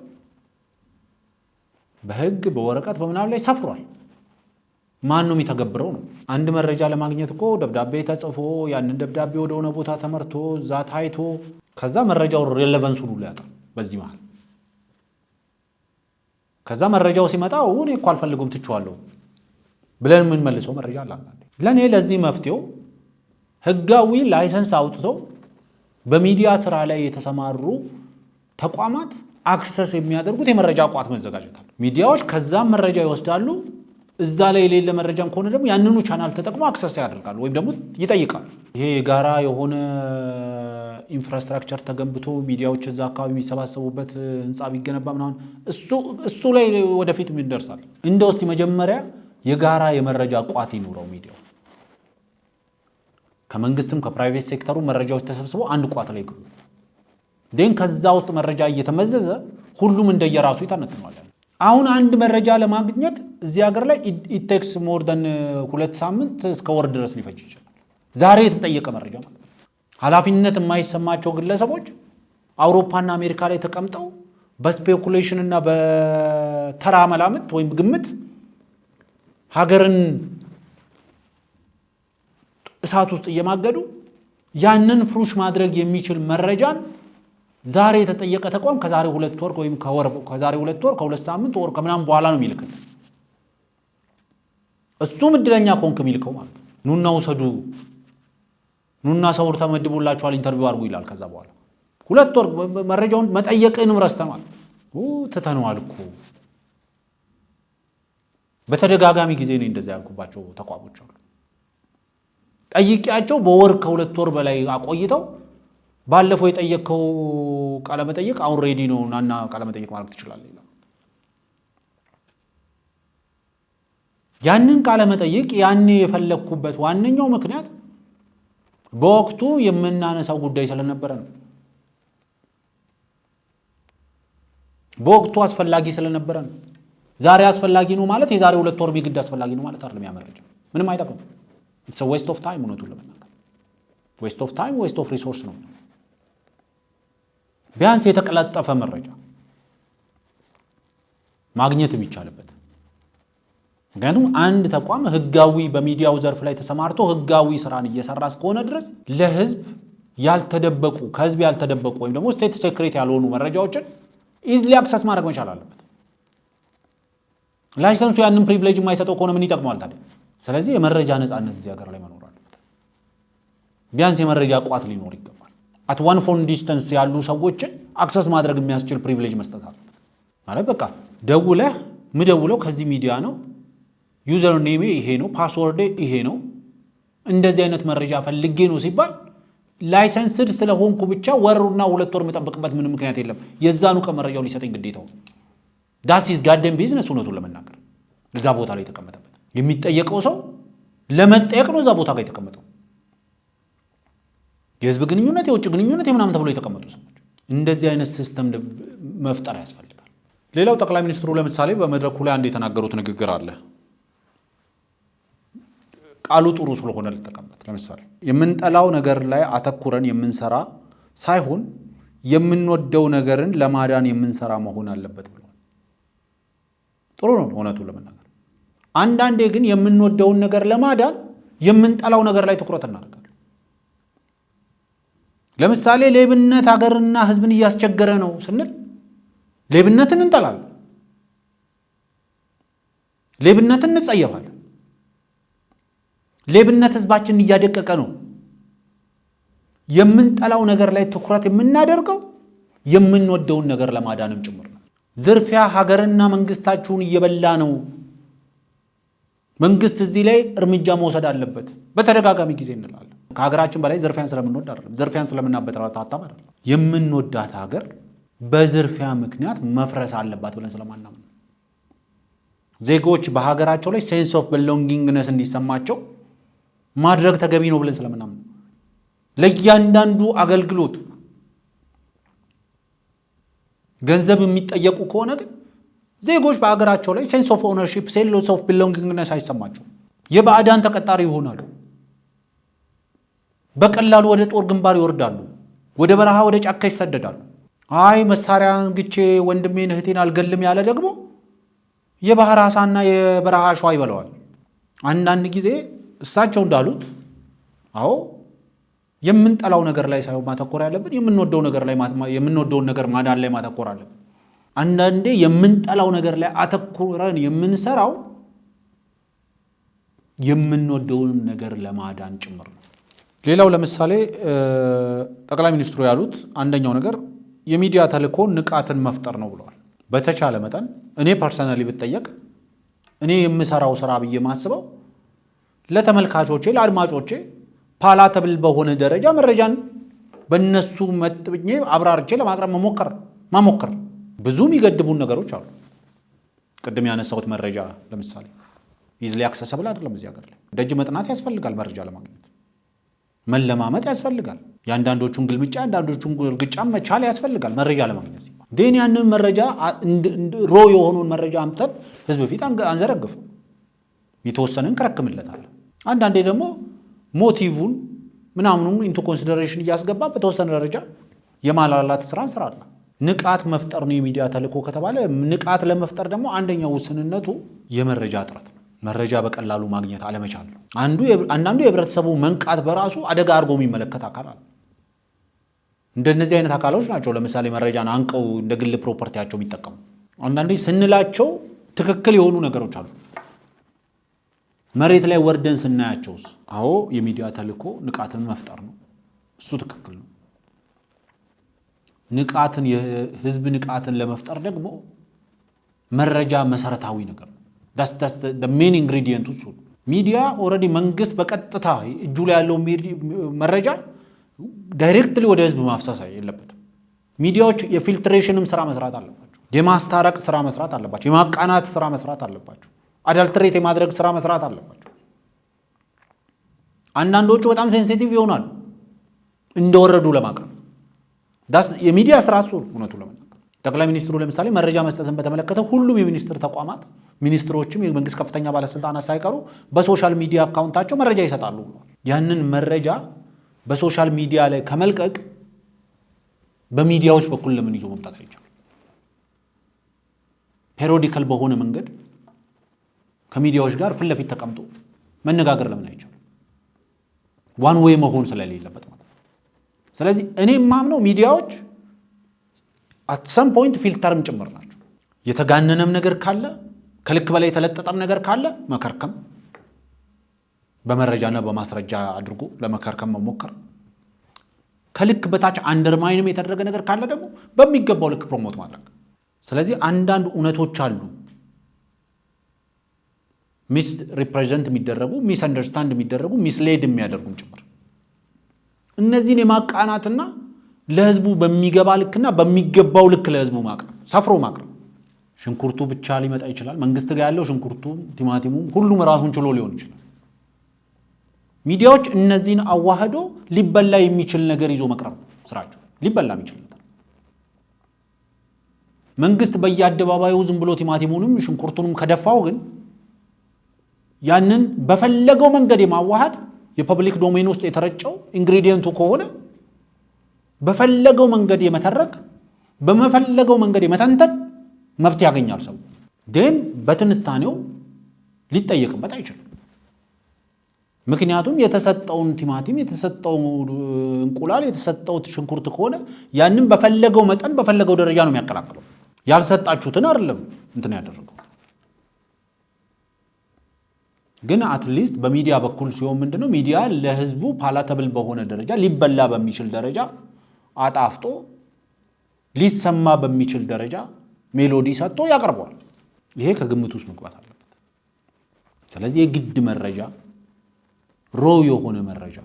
በህግ በወረቀት በመናብ ላይ ሰፍሯል። ማን ነው የሚተገብረው ነው? አንድ መረጃ ለማግኘት እኮ ደብዳቤ ተጽፎ ያንን ደብዳቤ ወደ ሆነ ቦታ ተመርቶ እዛ ታይቶ ከዛ መረጃው ሬሌቫንሱን ሁሉ ያጣል። በዚህ መሃል ከዛ መረጃው ሲመጣ እኔ እኮ አልፈልጉም ትቼዋለሁ ብለን ምን መልሰው መረጃ አለ። ለኔ ለዚህ መፍትሄው ህጋዊ ላይሰንስ አውጥተው በሚዲያ ስራ ላይ የተሰማሩ ተቋማት አክሰስ የሚያደርጉት የመረጃ ቋት መዘጋጀት አለ። ሚዲያዎች ከዛም መረጃ ይወስዳሉ። እዛ ላይ የሌለ መረጃም ከሆነ ደግሞ ያንኑ ቻናል ተጠቅሞ አክሰስ ያደርጋሉ ወይም ደግሞ ይጠይቃሉ። ይሄ የጋራ የሆነ ኢንፍራስትራክቸር ተገንብቶ ሚዲያዎች እዛ አካባቢ የሚሰባሰቡበት ህንፃ ቢገነባ ምናምን እሱ ላይ ወደፊት ይደርሳል። እንደው እስቲ መጀመሪያ የጋራ የመረጃ ቋት ይኑረው ሚዲያው። ከመንግስትም ከፕራይቬት ሴክተሩ መረጃዎች ተሰብስበው አንድ ቋት ላይ ይግቡ። ደን ከዛ ውስጥ መረጃ እየተመዘዘ ሁሉም እንደየራሱ ይተነትናል። አሁን አንድ መረጃ ለማግኘት እዚህ ሀገር ላይ it takes more than 2 ሳምንት እስከ ወር ድረስ ሊፈጅ ይችላል። ዛሬ የተጠየቀ መረጃ ማለት ኃላፊነት የማይሰማቸው ግለሰቦች አውሮፓና አሜሪካ ላይ ተቀምጠው በስፔኩሌሽን እና በተራ መላምት ወይም ግምት ሀገርን እሳት ውስጥ እየማገዱ ያንን ፍሩሽ ማድረግ የሚችል መረጃን ዛሬ የተጠየቀ ተቋም ከዛሬ 2 ወር ወይም ከዛሬ 2 ወር ከ2 ሳምንት ወር ከምናምን በኋላ ነው የሚልከው። እሱም እድለኛ ኮንክ የሚልከው ማለት ኑና ውሰዱ ኑና ሰው ተመድቦላችኋል ኢንተርቪው አድርጉ ይላል። ከዛ በኋላ 2 ወር መረጃውን መጠየቅንም ረስተማል። ተተነዋል እኮ በተደጋጋሚ ጊዜ ነው እንደዛ ያልኩባቸው ተቋሞች አሉ። ጠይቂያቸው በወር ከ2 ወር በላይ አቆይተው ባለፈው የጠየቀው ቃለ መጠይቅ አሁን ሬዲ ነው ናና ቃለ መጠይቅ ማለት ትችላለህ ይላል። ያንን ቃለ መጠይቅ ያኔ የፈለኩበት ዋነኛው ምክንያት በወቅቱ የምናነሳው ጉዳይ ስለነበረ ነው። በወቅቱ አስፈላጊ ስለነበረ ነው። ዛሬ አስፈላጊ ነው ማለት የዛሬ 2 ወር ቢግድ አስፈላጊ ነው ማለት አይደለም። ያመረጀ ምንም አይጠቅም። it's a waste of time እውነቱን ለመናገር waste of time waste of resource ነው። ቢያንስ የተቀላጠፈ መረጃ ማግኘት የሚቻልበት። ምክንያቱም አንድ ተቋም ህጋዊ በሚዲያው ዘርፍ ላይ ተሰማርቶ ህጋዊ ስራን እየሰራ እስከሆነ ድረስ ለህዝብ ያልተደበቁ ከህዝብ ያልተደበቁ ወይም ደግሞ ስቴት ሴክሬት ያልሆኑ መረጃዎችን ኢዝሊ አክሰስ ማድረግ መቻል አለበት። ላይሰንሱ ያንን ፕሪቪሌጅ የማይሰጠው ከሆነ ምን ይጠቅማል ታዲያ? ስለዚህ የመረጃ ነፃነት እዚህ ሀገር ላይ መኖር አለበት። ቢያንስ የመረጃ ቋት ሊኖር ይገባል። at one phone distance ያሉ ሰዎችን አክሰስ ማድረግ የሚያስችል ፕሪቪሌጅ መስጠት አለበት። ማለት በቃ ደውለህ ምደውለው ከዚህ ሚዲያ ነው፣ ዩዘር ኔም ይሄ ነው፣ ፓስወርድ ይሄ ነው፣ እንደዚህ አይነት መረጃ ፈልጌ ነው ሲባል ላይሰንስድ ስለሆንኩ ብቻ ወሩና 2 ወር መጠበቅበት ምንም ምክንያት የለም። የዛኑ ቀን መረጃው ሊሰጠኝ ግዴታው ዳስ ኢዝ ጋርደን ቢዝነስ። እውነቱን ለመናገር እዛ ቦታ ላይ የተቀመጠበት የሚጠየቀው ሰው ለመጠየቅ ነው እዛ ቦታ ጋር የተቀመጠው። የህዝብ ግንኙነት የውጭ ግንኙነት የምናምን ተብሎ የተቀመጡ ሰዎች እንደዚህ አይነት ሲስተም መፍጠር ያስፈልጋል። ሌላው ጠቅላይ ሚኒስትሩ ለምሳሌ በመድረኩ ላይ አንድ የተናገሩት ንግግር አለ። ቃሉ ጥሩ ስለሆነ ልጠቀምበት። ለምሳሌ የምንጠላው ነገር ላይ አተኩረን የምንሰራ ሳይሆን የምንወደው ነገርን ለማዳን የምንሰራ መሆን አለበት ብለዋል። ጥሩ ነው እውነቱን ለመናገር። አንዳንዴ ግን የምንወደውን ነገር ለማዳን የምንጠላው ነገር ላይ ትኩረት እናደርጋለን። ለምሳሌ ሌብነት ሀገርና ህዝብን እያስቸገረ ነው ስንል ሌብነትን እንጠላለን፣ ሌብነትን እንጸየፋለን። ሌብነት ህዝባችንን እያደቀቀ ነው። የምንጠላው ነገር ላይ ትኩረት የምናደርገው የምንወደውን ነገር ለማዳንም ጭምር ነው። ዝርፊያ ሀገርና መንግስታችሁን እየበላ ነው። መንግስት እዚህ ላይ እርምጃ መውሰድ አለበት። በተደጋጋሚ ጊዜ እንላለን። ከሀገራችን በላይ ዝርፊያን ስለምንወድ አይደለም፣ ዝርፊያን ስለምናበረታታ አይደለም። የምንወዳት ሀገር በዝርፊያ ምክንያት መፍረስ አለባት ብለን ስለማናምን ዜጎች በሀገራቸው ላይ ሴንስ ኦፍ ቢሎንጊንግነስ እንዲሰማቸው ማድረግ ተገቢ ነው ብለን ስለምናምን ለእያንዳንዱ አገልግሎት ገንዘብ የሚጠየቁ ከሆነ ግን ዜጎች በሀገራቸው ላይ ሴንስ ኦፍ ኦነርሺፕ ሴንስ ኦፍ ቢሎንጊንግነስ አይሰማቸው፣ የባዕዳን ተቀጣሪ ይሆናሉ። በቀላሉ ወደ ጦር ግንባር ይወርዳሉ፣ ወደ በረሃ ወደ ጫካ ይሰደዳሉ። አይ መሳሪያ ግቼ ወንድሜን እህቴን አልገልም ያለ ደግሞ የባህር አሳና የበረሃ አሸዋ ይበለዋል። አንዳንድ ጊዜ እሳቸው እንዳሉት አዎ የምንጠላው ነገር ላይ ሳይሆን ማተኮር ያለብን የምንወደውን ነገር ማዳን ላይ ማተኮር አለብን። አንዳንዴ የምንጠላው ነገር ላይ አተኮረን የምንሰራው የምንወደውን ነገር ለማዳን ጭምር ነው። ሌላው ለምሳሌ ጠቅላይ ሚኒስትሩ ያሉት አንደኛው ነገር የሚዲያ ተልእኮ ንቃትን መፍጠር ነው ብለዋል። በተቻለ መጠን እኔ ፐርሰናሊ ብትጠየቅ እኔ የምሰራው ስራ ብዬ ማስበው ለተመልካቾቼ ለአድማጮቼ ፓላተብል በሆነ ደረጃ መረጃን በእነሱ መጥብኜ አብራርቼ ለማቅረብ ማሞከር። ብዙ የሚገድቡን ነገሮች አሉ። ቅድም ያነሳሁት መረጃ ለምሳሌ ኢዝሊ አክሰሰብል አይደለም። እዚህ ሀገር ላይ ደጅ መጥናት ያስፈልጋል። መረጃ ለማግኘት መለማመጥ ያስፈልጋል። የአንዳንዶቹን ግልምጫ አንዳንዶቹን እርግጫ መቻል ያስፈልጋል። መረጃ ለማግኘት ሲባል ግን ያንን መረጃ ሮ የሆኑን መረጃ አምጥተን ህዝብ ፊት አንዘረግፍ፣ የተወሰነን ከረክምለታለን። አንዳንዴ ደግሞ ሞቲቭን ምናምኑን ኢንቱ ኮንሲደሬሽን እያስገባ በተወሰነ ደረጃ የማላላት ስራ እንሰራለን። ንቃት መፍጠር ነው የሚዲያ ተልእኮ ከተባለ ንቃት ለመፍጠር ደግሞ አንደኛው ውስንነቱ የመረጃ እጥረት ነው። መረጃ በቀላሉ ማግኘት አለመቻል ነው። አንዳንዱ የህብረተሰቡ መንቃት በራሱ አደጋ አድርጎ የሚመለከት አካል አለ። እንደነዚህ አይነት አካሎች ናቸው ለምሳሌ መረጃን አንቀው እንደ ግል ፕሮፐርቲያቸው የሚጠቀሙ። አንዳንዴ ስንላቸው ትክክል የሆኑ ነገሮች አሉ። መሬት ላይ ወርደን ስናያቸውስ አዎ የሚዲያ ተልእኮ ንቃትን መፍጠር ነው፣ እሱ ትክክል ነው። የህዝብ ንቃትን ለመፍጠር ደግሞ መረጃ መሰረታዊ ነገር ነው። ሜን ኢንግሪዲየንቱ እሱ። ሚዲያ ኦልሬዲ መንግስት በቀጥታ እጁ ላይ ያለው መረጃ ዳይሬክትሊ ወደ ህዝብ ማፍሰስ የለበትም። ሚዲያዎች የፊልትሬሽንም ስራ መስራት አለባቸው፣ የማስታረቅ ስራ መስራት አለባቸው፣ የማቃናት ስራ መስራት አለባቸው፣ አዳልትሬት የማድረግ ስራ መስራት አለባቸው። አንዳንዶቹ በጣም ሴንሲቲቭ ይሆናሉ እንደወረዱ ለማቅረብ። የሚዲያ ስራ እሱ እውነቱ ለመናገር ጠቅላይ ሚኒስትሩ ለምሳሌ መረጃ መስጠትን በተመለከተ ሁሉም የሚኒስትር ተቋማት ሚኒስትሮችም የመንግስት ከፍተኛ ባለስልጣናት ሳይቀሩ በሶሻል ሚዲያ አካውንታቸው መረጃ ይሰጣሉ ብለዋል። ያንን መረጃ በሶሻል ሚዲያ ላይ ከመልቀቅ በሚዲያዎች በኩል ለምን ይዞ መምጣት አይቻልም? ፔሪዮዲካል በሆነ መንገድ ከሚዲያዎች ጋር ፊት ለፊት ተቀምጦ መነጋገር ለምን አይቻልም? ዋን ዌይ መሆን ስለሌለበት ማለት ነው። ስለዚህ እኔ የማምነው ሚዲያዎች አት ሰም ፖይንት ፊልተርም ጭምር ናቸው። የተጋነነም ነገር ካለ ከልክ በላይ የተለጠጠም ነገር ካለ መከርከም፣ በመረጃና በማስረጃ አድርጎ ለመከርከም መሞከር፣ ከልክ በታች አንደርማይንም የተደረገ ነገር ካለ ደግሞ በሚገባው ልክ ፕሮሞት ማድረግ። ስለዚህ አንዳንድ እውነቶች አሉ ሚስ ሪፕሬዘንት የሚደረጉ ሚስ አንደርስታንድ የሚደረጉ ሚስሌድ የሚያደርጉም ጭምር። እነዚህን የማቃናትና ለህዝቡ በሚገባ ልክና በሚገባው ልክ ለህዝቡ ማቅረብ፣ ሰፍሮ ማቅረብ። ሽንኩርቱ ብቻ ሊመጣ ይችላል። መንግስት ጋር ያለው ሽንኩርቱ፣ ቲማቲሙ ሁሉም ራሱን ችሎ ሊሆን ይችላል። ሚዲያዎች እነዚህን አዋህዶ ሊበላ የሚችል ነገር ይዞ መቅረብ ስራቸው። ሊበላ የሚችል ነገር መንግስት በየአደባባዩ ዝም ብሎ ቲማቲሙንም ሽንኩርቱንም ከደፋው ግን ያንን በፈለገው መንገድ የማዋሃድ የፐብሊክ ዶሜን ውስጥ የተረጨው ኢንግሪዲየንቱ ከሆነ በፈለገው መንገድ የመተረክ በመፈለገው መንገድ የመተንተን መብት ያገኛል። ሰው ግን በትንታኔው ሊጠየቅበት አይችልም። ምክንያቱም የተሰጠውን ቲማቲም፣ የተሰጠው እንቁላል፣ የተሰጠው ሽንኩርት ከሆነ ያንን በፈለገው መጠን በፈለገው ደረጃ ነው የሚያቀላቅለው። ያልሰጣችሁትን አይደለም እንትን ያደረገው። ግን አትሊስት በሚዲያ በኩል ሲሆን ምንድነው ሚዲያ ለህዝቡ ፓላተብል በሆነ ደረጃ ሊበላ በሚችል ደረጃ አጣፍጦ ሊሰማ በሚችል ደረጃ ሜሎዲ ሰጥቶ ያቀርበዋል። ይሄ ከግምት ውስጥ መግባት አለበት። ስለዚህ የግድ መረጃ ሮ የሆነ መረጃ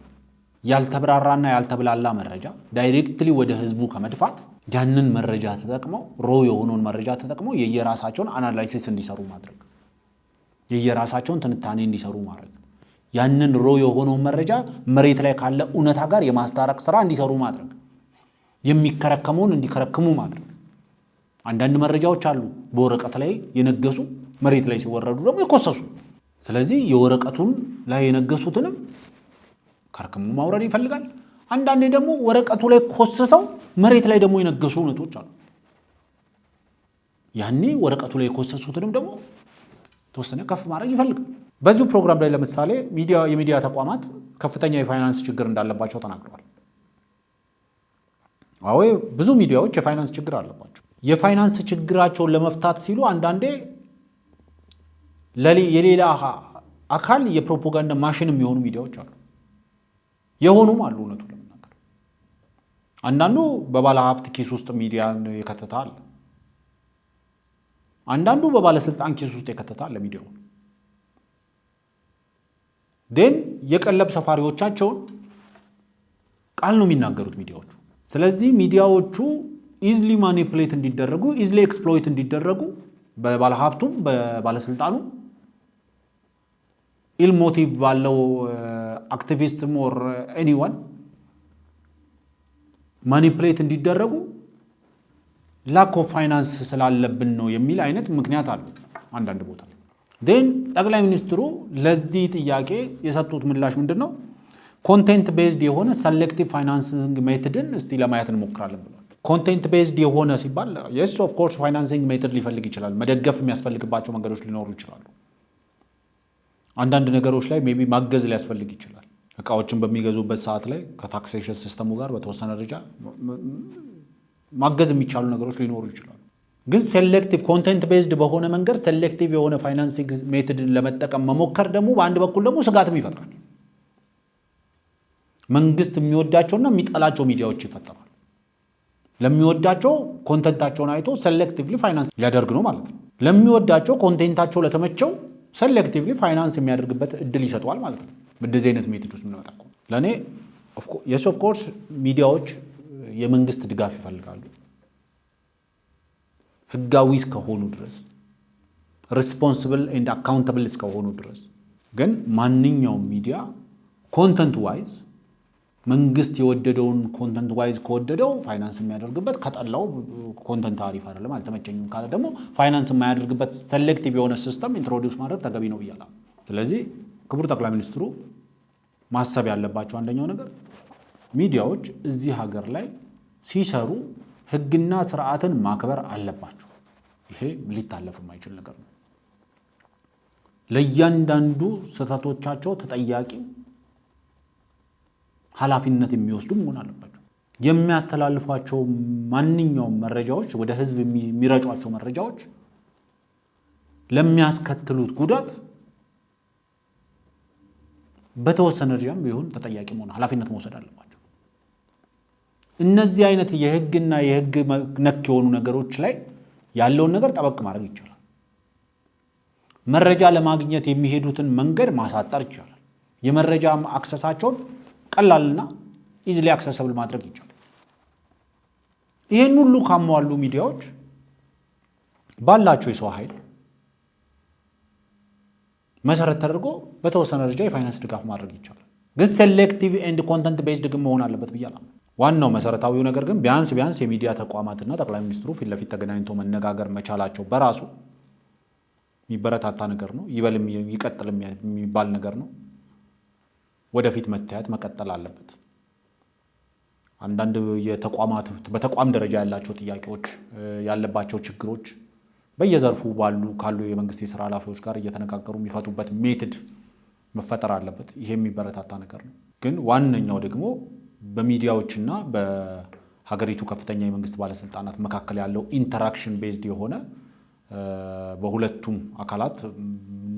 ያልተብራራና ያልተብላላ መረጃ ዳይሬክትሊ ወደ ህዝቡ ከመድፋት ያንን መረጃ ተጠቅመው ሮ የሆነውን መረጃ ተጠቅመው የየራሳቸውን አናላይሲስ እንዲሰሩ ማድረግ የየራሳቸውን ትንታኔ እንዲሰሩ ማድረግ ያንን ሮ የሆነውን መረጃ መሬት ላይ ካለ እውነታ ጋር የማስታረቅ ስራ እንዲሰሩ ማድረግ የሚከረከሙን እንዲከረከሙ ማድረግ አንዳንድ መረጃዎች አሉ በወረቀት ላይ የነገሱ መሬት ላይ ሲወረዱ ደግሞ የኮሰሱ ስለዚህ የወረቀቱን ላይ የነገሱትንም ከረከሙ ማውረድ ይፈልጋል አንዳንዴ ደግሞ ወረቀቱ ላይ ኮሰሰው መሬት ላይ ደግሞ የነገሱ እውነቶች አሉ ያኔ ወረቀቱ ላይ የኮሰሱትንም ደግሞ ተወሰነ ከፍ ማድረግ ይፈልጋል በዚሁ ፕሮግራም ላይ ለምሳሌ የሚዲያ ተቋማት ከፍተኛ የፋይናንስ ችግር እንዳለባቸው ተናግረዋል አዎ ብዙ ሚዲያዎች የፋይናንስ ችግር አለባቸው የፋይናንስ ችግራቸውን ለመፍታት ሲሉ አንዳንዴ የሌላ አካል የፕሮፓጋንዳ ማሽን የሚሆኑ ሚዲያዎች አሉ የሆኑም አሉ እውነቱ ለመናገር አንዳንዱ በባለ ሀብት ኪስ ውስጥ ሚዲያን ይከተታል አንዳንዱ በባለስልጣን ኪስ ውስጥ ይከተታል ለሚዲያው ደን የቀለብ ሰፋሪዎቻቸውን ቃል ነው የሚናገሩት ሚዲያዎቹ ስለዚህ ሚዲያዎቹ ኢዝሊ ማኒፑሌት እንዲደረጉ ኢዝሊ ኤክስፕሎይት እንዲደረጉ በባለ ሀብቱም በባለስልጣኑ ኢል ሞቲቭ ባለው አክቲቪስት ሞር ኤኒዋን ማኒፑሌት እንዲደረጉ ላክ ኦፍ ፋይናንስ ስላለብን ነው የሚል አይነት ምክንያት አለ አንዳንድ ቦታ ላይ ደን ጠቅላይ ሚኒስትሩ ለዚህ ጥያቄ የሰጡት ምላሽ ምንድነው ኮንቴንት ቤዝድ የሆነ ሴሌክቲቭ ፋይናንሲንግ ሜተድን እስቲ ለማየት እንሞክራለን ብለዋል ኮንቴንት ቤዝድ የሆነ ሲባል yes of course ፋይናንሲንግ ሜተድ ሊፈልግ ይችላል መደገፍ የሚያስፈልግባቸው መንገዶች ሊኖሩ ይችላሉ አንዳንድ ነገሮች ላይ ሜቢ ማገዝ ሊያስፈልግ ይችላል እቃዎችን በሚገዙበት ሰዓት ላይ ከታክሴሽን ሲስተሙ ጋር በተወሰነ ደረጃ ማገዝ የሚቻሉ ነገሮች ሊኖሩ ይችላሉ ግን ሴሌክቲቭ ኮንቴንት ቤዝድ በሆነ መንገድ ሴሌክቲቭ የሆነ ፋይናንሲንግ ሜተድን ለመጠቀም መሞከር ደግሞ በአንድ በኩል ደግሞ ስጋትም ይፈጥራል መንግስት የሚወዳቸውና የሚጠላቸው ሚዲያዎች ይፈጠራሉ ለሚወዳቸው ኮንቴንታቸውን አይቶ ሴሌክቲቭሊ ፋይናንስ ሊያደርግ ነው ማለት ነው ለሚወዳቸው ኮንቴንታቸው ለተመቸው ሴሌክቲቭሊ ፋይናንስ የሚያደርግበት እድል ይሰጣል ማለት ነው በደዚህ አይነት ሜተድ ውስጥ ምንመጣ ለኔ ኦፍ ኮርስ ሚዲያዎች የመንግስት ድጋፍ ይፈልጋሉ ህጋዊ እስከሆኑ ድረስ ሪስፖንሲብል ኤንድ አካውንታብል እስከሆኑ ድረስ ግን ማንኛውም ሚዲያ ኮንተንት ዋይዝ መንግስት የወደደውን ኮንተንት ዋይዝ ከወደደው ፋይናንስ የሚያደርግበት ከጠላው ኮንተንት አሪፍ አይደለም አልተመቸኝም ካለ ደግሞ ፋይናንስ የማያደርግበት ሴሌክቲቭ የሆነ ሲስተም ኢንትሮዲዩስ ማድረግ ተገቢ ነው ብያለሁ ስለዚህ ክቡር ጠቅላይ ሚኒስትሩ ማሰብ ያለባቸው አንደኛው ነገር ሚዲያዎች እዚህ ሀገር ላይ ሲሰሩ ህግና ስርዓትን ማክበር አለባቸው ይሄ ሊታለፍ የማይችል ነገር ነው ለእያንዳንዱ ስህተቶቻቸው ተጠያቂ ኃላፊነት የሚወስዱ መሆን አለባቸው የሚያስተላልፏቸው ማንኛውም መረጃዎች ወደ ህዝብ የሚረጯቸው መረጃዎች ለሚያስከትሉት ጉዳት በተወሰነ ደረጃም ቢሆን ተጠያቂ መሆን ኃላፊነት መውሰድ አለባቸው እነዚህ አይነት የህግና የህግ ነክ የሆኑ ነገሮች ላይ ያለውን ነገር ጠበቅ ማድረግ ይቻላል መረጃ ለማግኘት የሚሄዱትን መንገድ ማሳጠር ይቻላል የመረጃ አክሰሳቸውን ቀላልና ኢዚሊ አክሰሰብል ማድረግ ይቻላል ይሄን ሁሉ ካሟሉ ሚዲያዎች ባላቸው የሰው ኃይል መሰረት ተደርጎ በተወሰነ ደረጃ የፋይናንስ ድጋፍ ማድረግ ይቻላል ግን ሴሌክቲቭ ኤንድ ኮንተንት ቤዝድ ግን መሆን አለበት ብያለሁ ዋናው መሰረታዊው ነገር ግን ቢያንስ የሚዲያ ተቋማትና ጠቅላይ ሚኒስትሩ ፊት ለፊት ተገናኝቶ መነጋገር መቻላቸው በራሱ የሚበረታታ ነገር ነው ይበልም ይቀጥልም የሚባል ነገር ነው ወደፊት መታየት መቀጠል አለበት አንዳንድ የተቋማት በተቋም ደረጃ ያላቸው ጥያቄዎች ያለባቸው ችግሮች በየዘርፉ ካሉ የመንግስት የሥራ ኃላፊዎች ጋር እየተነጋገሩ የሚፈቱበት ሜተድ መፈጠር አለበት ይሄ የሚበረታታ ነገር ነው ግን ዋነኛው ደግሞ በሚዲያዎችና በሀገሪቱ ከፍተኛ የመንግስት ባለስልጣናት መካከል ያለው ኢንተራክሽን ቤዝድ የሆነ በሁለቱም አካላት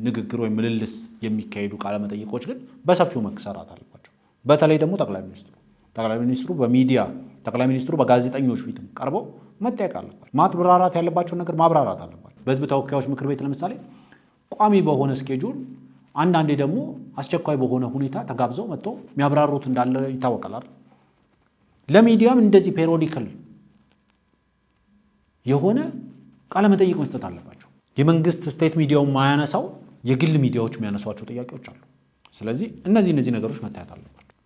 ንግግር ወይ ምልልስ የሚካሄዱ ቃለ መጠይቆች ግን በሰፊው መሰራት አለባቸው በተለይ ደግሞ ጠቅላይ ሚኒስትሩ በሚዲያ ጠቅላይ ሚኒስትሩ በጋዜጠኞች ፊት ቀርበው መጠየቅ አለባቸው ማብራራት ያለባቸው ነገር ማብራራት አለባቸው በህዝብ ተወካዮች ምክር ቤት ለምሳሌ ቋሚ በሆነ ስኬጁል አንዳንዴ ደግሞ አስቸኳይ በሆነ ሁኔታ ተጋብዘው መጥቶ የሚያብራሩት እንዳለ ይታወቃል አይደል? ለሚዲያም እንደዚህ ፔሪዮዲካል የሆነ ቃለ መጠይቅ መስጠት አለባቸው። የመንግስት ስቴት ሚዲያው ማያነሳው የግል ሚዲያዎች የሚያነሷቸው ጥያቄዎች አሉ። ስለዚህ እነዚህ ነገሮች መታየት አለባቸው።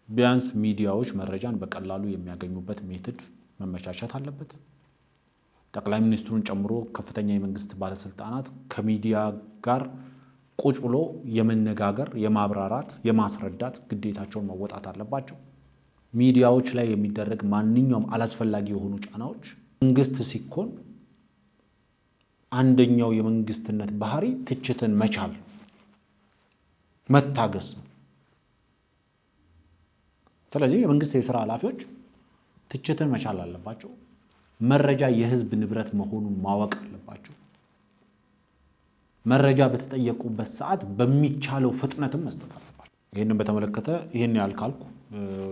ቢያንስ ሚዲያዎች መረጃን በቀላሉ የሚያገኙበት ሜትድ መመቻቸት አለበት። ጠቅላይ ሚኒስትሩን ጨምሮ ከፍተኛ የመንግስት ባለስልጣናት ከሚዲያ ጋር ቁጭ ብሎ የመነጋገር፣ የማብራራት፣ የማስረዳት ግዴታቸውን መወጣት አለባቸው። ሚዲያዎች ላይ የሚደረግ ማንኛውም አላስፈላጊ የሆኑ ጫናዎች መንግስት ሲኮን አንደኛው የመንግስትነት ባህሪ ትችትን መቻል መታገስ ነው። ስለዚህ የመንግስት የሥራ ኃላፊዎች ትችትን መቻል አለባቸው። መረጃ የህዝብ ንብረት መሆኑን ማወቅ አለባቸው። መረጃ በተጠየቁበት ሰዓት በሚቻለው ፍጥነትም መስጠት አለባቸው። ይህንን በተመለከተ ይህን ያልካልኩ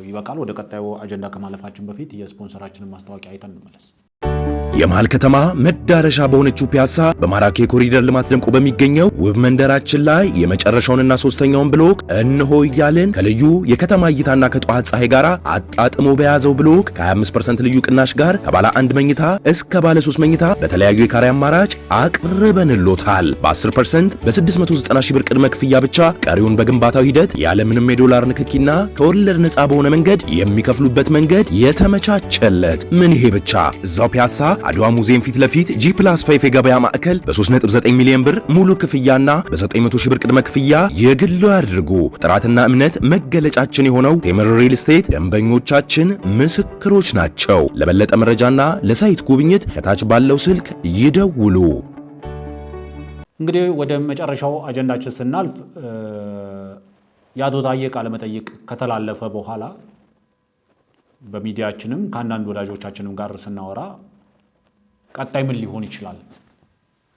ይበቃል። ወደ ቀጣዩ አጀንዳ ከማለፋችን በፊት የስፖንሰራችንን ማስታወቂያ አይተን እንመለስ። የመሃል ከተማ መዳረሻ በሆነችው ፒያሳ በማራኪ ኮሪደር ልማት ደምቆ በሚገኘው ውብ መንደራችን ላይ የመጨረሻውንና ሶስተኛውን ብሎክ እንሆ እያልን ከልዩ የከተማ እይታና ከጠዋት ፀሐይ ጋር አጣጥሞ በያዘው ብሎክ ከ25% ልዩ ቅናሽ ጋር ከባለ 1 መኝታ እስከ ባለ 3 መኝታ በተለያዩ የካሬ አማራጭ አቅርበንሎታል። በ10% በ690 ሺህ ብር ቅድመ ክፍያ ብቻ ቀሪውን በግንባታው ሂደት ያለምንም የዶላር ንክኪና ከወለድ ነፃ በሆነ መንገድ የሚከፍሉበት መንገድ የተመቻቸለት። ምን ይሄ ብቻ! እዛው ፒያሳ አድዋ ሙዚየም ፊት ለፊት G+5 የገበያ ማዕከል በ3.9 ሚሊዮን ብር ሙሉ ክፍያና በ900 ሺህ ብር ቅድመ ክፍያ የግሉ ያድርጉ። ጥራትና እምነት መገለጫችን የሆነው ቴምር ሪል ስቴት ደንበኞቻችን ምስክሮች ናቸው። ለበለጠ መረጃና ለሳይት ጉብኝት ከታች ባለው ስልክ ይደውሉ። እንግዲህ ወደ መጨረሻው አጀንዳችን ስናልፍ የአቶ ታዬ ቃለ መጠይቅ ከተላለፈ በኋላ በሚዲያችንም ከአንዳንድ ወዳጆቻችንም ጋር ስናወራ ቀጣይ ምን ሊሆን ይችላል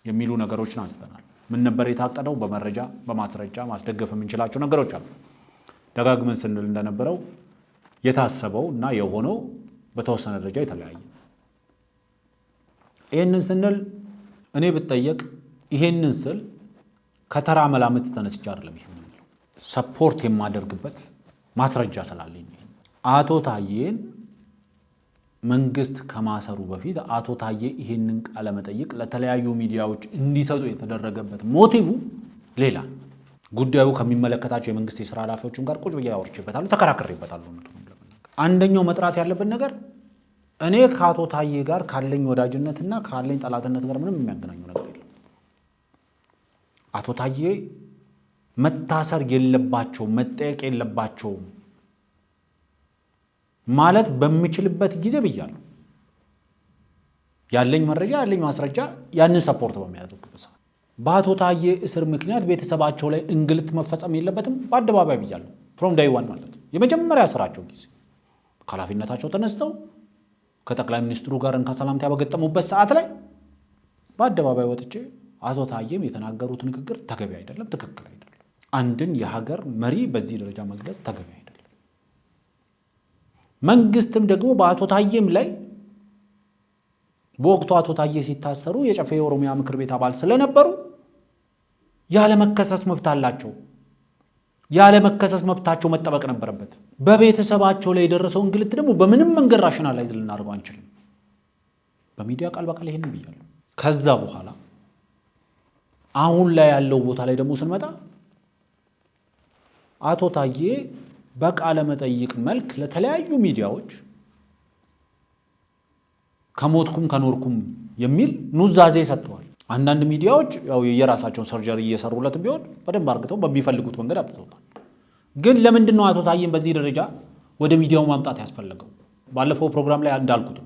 የሚሉ ነገሮችን አንስተናል። ምን ነበር የታቀደው? በመረጃ በማስረጃ ማስደገፍ የምንችላቸው ነገሮች አሉ። ደጋግመን ስንል እንደነበረው የታሰበው እና የሆነው በተወሰነ ደረጃ የተለያየ። ይህንን ስንል እኔ ብጠየቅ ይህንን ስል ከተራ መላምት ተነስቼ አይደለም። ይሄን ሰፖርት የማደርግበት ማስረጃ ስላለኝ አቶ ታዬን መንግስት ከማሰሩ በፊት አቶ ታዬ ይሄንን ቃለ መጠይቅ ለተለያዩ ሚዲያዎች እንዲሰጡ የተደረገበት ሞቲቭ ሌላ ጉዳዩ ከሚመለከታቸው የመንግስት የሥራ ኃላፊዎችም ጋር ቁጭ ብዬ አውርቼበታለሁ፣ ተከራክሬበታለሁ። አንደኛው መጥራት ያለበት ነገር እኔ ከአቶ ታዬ ጋር ካለኝ ወዳጅነትና ካለኝ ጠላትነት ጋር ምንም የሚያገናኘው ነገር የለም። አቶ ታዬ መታሰር የለባቸው መጠየቅ የለባቸውም ማለት በሚችልበት ጊዜ ብያለሁ። ያለኝ መረጃ ያለኝ ማስረጃ ያንን ሰፖርት በሚያደርግበት ሰዓት በአቶ ታዬ እስር ምክንያት ቤተሰባቸው ላይ እንግልት መፈጸም የለበትም በአደባባይ ብያለሁ። ፍሮም ዳይ ዋን ማለት የመጀመሪያ ስራቸው ጊዜ ከኃላፊነታቸው ተነስተው ከጠቅላይ ሚኒስትሩ ጋር ከሰላምታ በገጠሙበት ሰዓት ላይ በአደባባይ ወጥቼ አቶ ታዬም የተናገሩት ንግግር ተገቢ አይደለም፣ ትክክል አይደለም፣ አንድን የሀገር መሪ በዚህ ደረጃ መግለጽ ተገቢ አይደለም። መንግስትም ደግሞ በአቶ ታዬም ላይ በወቅቱ አቶ ታዬ ሲታሰሩ የጨፌ የኦሮሚያ ምክር ቤት አባል ስለነበሩ ያለ መከሰስ መብት አላቸው። ያለ መከሰስ መብታቸው መጠበቅ ነበረበት። በቤተሰባቸው ላይ የደረሰው እንግልት ደግሞ በምንም መንገድ ራሽናላይዝ ልናደርገው አንችልም። በሚዲያ ቃል በቃል ይሄንን ብያለሁ። ከዛ በኋላ አሁን ላይ ያለው ቦታ ላይ ደግሞ ስንመጣ አቶ ታዬ በቃለ መጠይቅ መልክ ለተለያዩ ሚዲያዎች ከሞትኩም ከኖርኩም የሚል ኑዛዜ ሰጥተዋል። አንዳንድ ሚዲያዎች ያው የራሳቸውን ሰርጀሪ እየሰሩለት ቢሆን በደንብ አርግተው በሚፈልጉት መንገድ አብጥተውታል። ግን ለምንድን ነው አቶ ታዬን በዚህ ደረጃ ወደ ሚዲያው ማምጣት ያስፈለገው? ባለፈው ፕሮግራም ላይ እንዳልኩት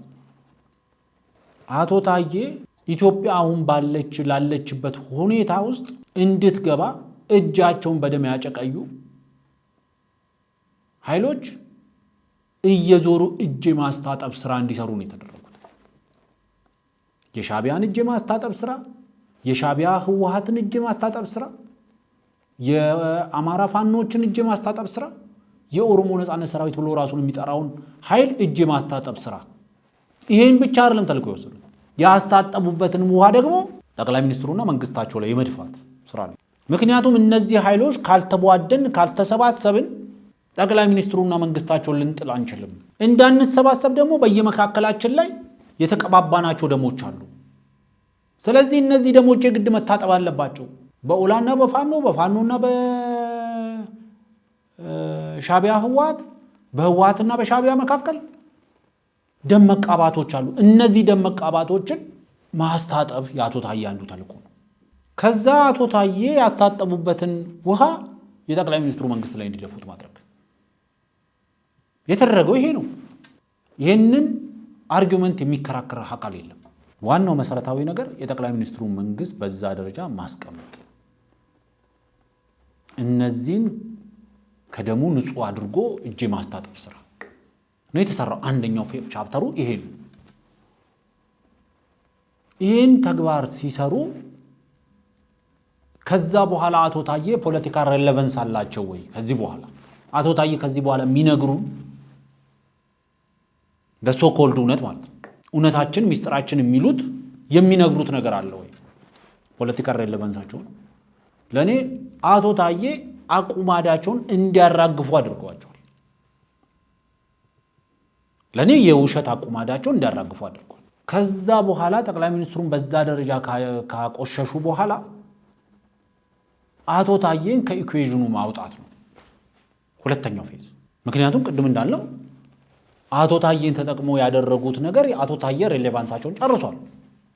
አቶ ታዬ ኢትዮጵያ አሁን ላለችበት ሁኔታ ውስጥ እንድትገባ እጃቸውን በደም ያጨቀዩ ኃይሎች እየዞሩ እጅ ማስታጠብ ስራ እንዲሰሩ ነው የተደረጉት። የሻቢያን እጅ ማስታጠብ ስራ፣ የሻቢያ ህወሓትን እጅ ማስታጠብ ስራ፣ የአማራ ፋኖችን እጅ ማስታጠብ ስራ፣ የኦሮሞ ነጻነት ሰራዊት ብሎ ራሱን የሚጠራውን ኃይል እጅ ማስታጠብ ስራ። ይሄን ብቻ አይደለም ተልኮ የወሰዱት፣ ያስታጠቡበትን ውሃ ደግሞ ጠቅላይ ሚኒስትሩና መንግስታቸው ላይ የመድፋት ስራ ነው። ምክንያቱም እነዚህ ኃይሎች ካልተቧደን ካልተሰባሰብን ጠቅላይ ሚኒስትሩና መንግስታቸውን ልንጥል አንችልም። እንዳንሰባሰብ ደግሞ በየመካከላችን ላይ የተቀባባናቸው ደሞች አሉ። ስለዚህ እነዚህ ደሞች የግድ መታጠብ አለባቸው። በኦላና በፋኖና በሻቢያ ህወሓት በህወሓትና በሻቢያ መካከል ደም መቃባቶች አሉ። እነዚህ ደም መቃባቶችን ማስታጠብ የአቶ ታዬ አንዱ ተልእኮ ነው። ከዛ አቶ ታዬ ያስታጠቡበትን ውሃ የጠቅላይ ሚኒስትሩ መንግስት ላይ እንዲደፉት ማድረግ የተደረገው ይሄ ነው። ይሄንን አርጊውመንት የሚከራከር አካል የለም። ዋናው መሰረታዊ ነገር የጠቅላይ ሚኒስትሩ መንግስት በዛ ደረጃ ማስቀመጥ፣ እነዚህን ከደሙ ንጹህ አድርጎ እጅ ማስታጠብ ስራ ነው የተሰራው። አንደኛው ቻፕተሩ ይሄ ነው። ይሄን ተግባር ሲሰሩ ከዛ በኋላ አቶ ታዬ ፖለቲካ ሬሌቫንስ አላቸው ወይ? ከዚህ በኋላ አቶ ታዬ ከዚህ በኋላ የሚነግሩ ለሶኮልድ እውነት ማለት ነው እውነታችን ሚስጥራችን የሚሉት የሚነግሩት ነገር አለ ወይ? ፖለቲካ ሬሌቫንሳቸው ለኔ አቶ ታዬ አቁማዳቸውን እንዲያራግፉ አድርገዋቸዋል። ለኔ የውሸት አቁማዳቸውን እንዲያራግፉ አድርገዋል። ከዛ በኋላ ጠቅላይ ሚኒስትሩን በዛ ደረጃ ካቆሸሹ በኋላ አቶ ታዬን ከኢኩዌዥኑ ማውጣት ነው ሁለተኛው ፌዝ። ምክንያቱም ቅድም እንዳለው አቶ ታዬን ተጠቅሞ ያደረጉት ነገር አቶ ታዬ ሬሌቫንሳቸውን ጨርሷል።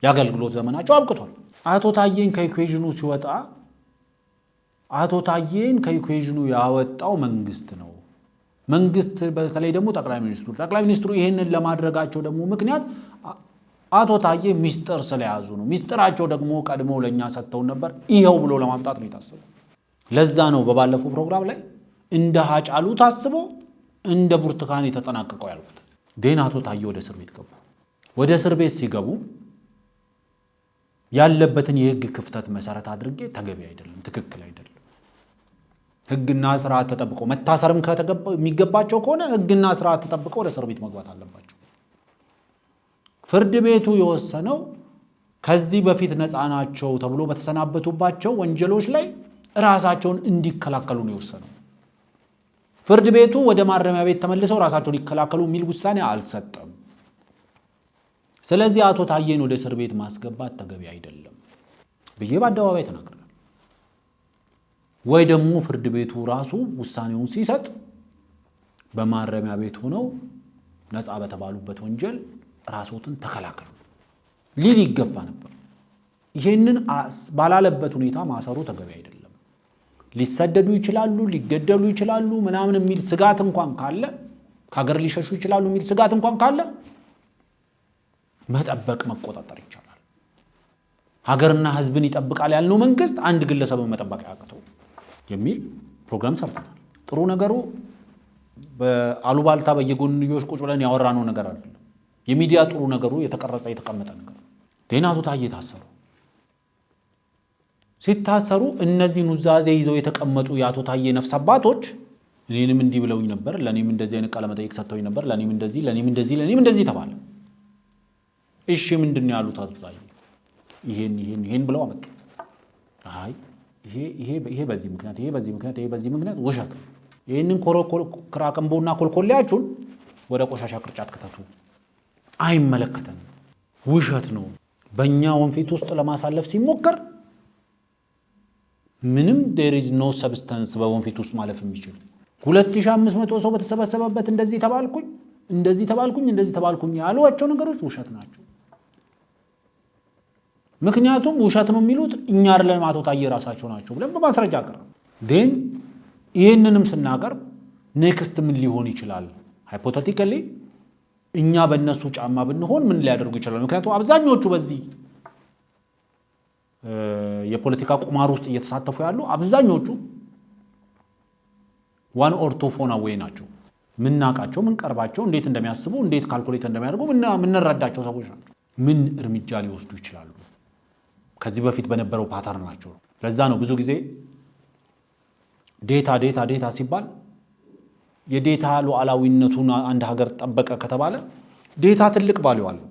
የአገልግሎት ዘመናቸው አብቅቷል። አቶ ታዬን ከኢኩዌዥኑ ሲወጣ አቶ ታዬን ከኢኩዌዥኑ ያወጣው መንግስት ነው። መንግስት በተለይ ደግሞ ጠቅላይ ሚኒስትሩ ይሄንን ለማድረጋቸው ደግሞ ምክንያት አቶ ታዬ ሚስጥር ስለያዙ ነው። ሚስጥራቸው ደግሞ ቀድሞ ለኛ ሰጥተው ነበር፣ ይሄው ብሎ ለማምጣት ነው የታሰበው። ለዛ ነው በባለፈው ፕሮግራም ላይ እንደ ሀጫሉ ታስቦ እንደ ብርቱካን የተጠናቀቀው ያልኩት። ደን አቶ ታዬ ወደ እስር ቤት ገቡ። ወደ እስር ቤት ሲገቡ ያለበትን የህግ ክፍተት መሰረት አድርጌ ተገቢ አይደለም፣ ትክክል አይደለም። ህግና ስርዓት ተጠብቀው መታሰርም የሚገባቸው ከሆነ ህግና ስርዓት ተጠብቀው ወደ እስር ቤት መግባት አለባቸው። ፍርድ ቤቱ የወሰነው ከዚህ በፊት ነፃ ናቸው ተብሎ በተሰናበቱባቸው ወንጀሎች ላይ ራሳቸውን እንዲከላከሉ ነው የወሰነው። ፍርድ ቤቱ ወደ ማረሚያ ቤት ተመልሰው ራሳቸውን ሊከላከሉ የሚል ውሳኔ አልሰጠም። ስለዚህ አቶ ታዬን ወደ እስር ቤት ማስገባት ተገቢ አይደለም ብዬ በአደባባይ ተናግሬያለሁ። ወይ ደግሞ ፍርድ ቤቱ ራሱ ውሳኔውን ሲሰጥ በማረሚያ ቤት ሆነው ነፃ በተባሉበት ወንጀል ራስዎትን ተከላከሉ ሊል ይገባ ነበር። ይሄንን ባላለበት ሁኔታ ማሰሩ ተገቢ አይደለም። ሊሰደዱ ይችላሉ፣ ሊገደሉ ይችላሉ ምናምን የሚል ስጋት እንኳን ካለ፣ ከሀገር ሊሸሹ ይችላሉ የሚል ስጋት እንኳን ካለ መጠበቅ መቆጣጠር ይቻላል። ሀገርና ሕዝብን ይጠብቃል ያልነው መንግስት አንድ ግለሰብን መጠበቅ ያቅተው የሚል ፕሮግራም ሰርተናል። ጥሩ ነገሩ በአሉባልታ በየጎንዮሽ ቁጭ ብለን ያወራነው ነገር አይደለም። የሚዲያ ጥሩ ነገሩ የተቀረጸ የተቀመጠ ነገር። ደን አቶ ታዬ ታሰሩ። ሲታሰሩ እነዚህ ኑዛዜ ይዘው የተቀመጡ የአቶ ታዬ ነፍስ አባቶች እኔንም እንዲህ ብለውኝ ነበር፣ ለኔም እንደዚህ አይነት ቃለ መጠይቅ ሰጥተውኝ ነበር፣ ለኔም እንደዚህ ተባለ። እሺ ምንድነው ያሉት አቶ ታዬ? ይሄን ብለው አመጡ። አይ ይሄ በዚህ ምክንያት ይሄ በዚህ ምክንያት ውሸት ነው። ይሄንን ክራቀምቦና ኮልኮሌያችሁን ወደ ቆሻሻ ቅርጫት ከተቱ፣ አይመለከተንም፣ ውሸት ነው። በእኛ ወንፊት ውስጥ ለማሳለፍ ሲሞከር ምንም there is no substance በወንፊት ውስጥ ማለፍ የሚችል 2500 ሰው በተሰበሰበበት እንደዚህ ተባልኩኝ ያሏቸው ነገሮች ውሸት ናቸው። ምክንያቱም ውሸት ነው የሚሉት እኛ አይደለም አቶ ታዬ ራሳቸው ናቸው ብለን በማስረጃ አቀረብን። ግን ይሄንንም ስናቀርብ ኔክስት ምን ሊሆን ይችላል? ሃይፖቴቲካሊ እኛ በእነሱ ጫማ ብንሆን ምን ሊያደርጉ ይችላል? ምክንያቱም አብዛኞቹ በዚህ የፖለቲካ ቁማር ውስጥ እየተሳተፉ ያሉ አብዛኞቹ ዋን ኦር ቱ ፎን አዌይ ናቸው። ምናቃቸው፣ ምንቀርባቸው፣ እንዴት እንደሚያስቡ፣ እንዴት ካልኩሌት እንደሚያደርጉ ምንረዳቸው ሰዎች ናቸው። ምን እርምጃ ሊወስዱ ይችላሉ? ከዚህ በፊት በነበረው ፓተርን ናቸው። ለዛ ነው ብዙ ጊዜ ዴታ ሲባል የዴታ ሉዓላዊነቱን አንድ ሀገር ጠበቀ ከተባለ ዴታ ትልቅ ቫልዩ አለው።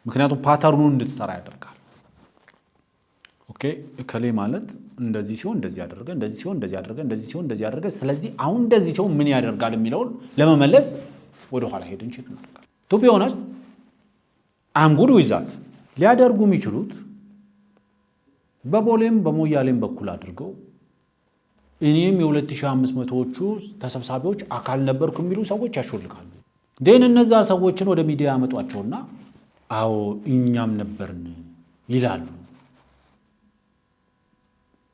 ምክንያቱም ፓተርኑን እንድትሰራ ያደርጋል። ኦኬ ከሌ ማለት እንደዚህ ሲሆን እንደዚህ ያደረገ እንደዚህ ሲሆን እንደዚህ ያደረገ እንደዚህ ሲሆን እንደዚህ ያደረገ ስለዚህ አሁን እንደዚህ ሲሆን ምን ያደርጋል የሚለውን ለመመለስ ወደ ኋላ ሄድን ቼክ እናደርጋለን። ቱ ቢ ሆነስት አም ጉድ ዊዝ ዛት ሊያደርጉ የሚችሉት በቦሌም በሞያሌም በኩል አድርገው እኔም የ2500ዎቹ ተሰብሳቢዎች አካል ነበርኩ የሚሉ ሰዎች ያሾልካሉ። ደን እነዛ ሰዎችን ወደ ሚዲያ ያመጧቸውና አዎ እኛም ነበርን ይላሉ፣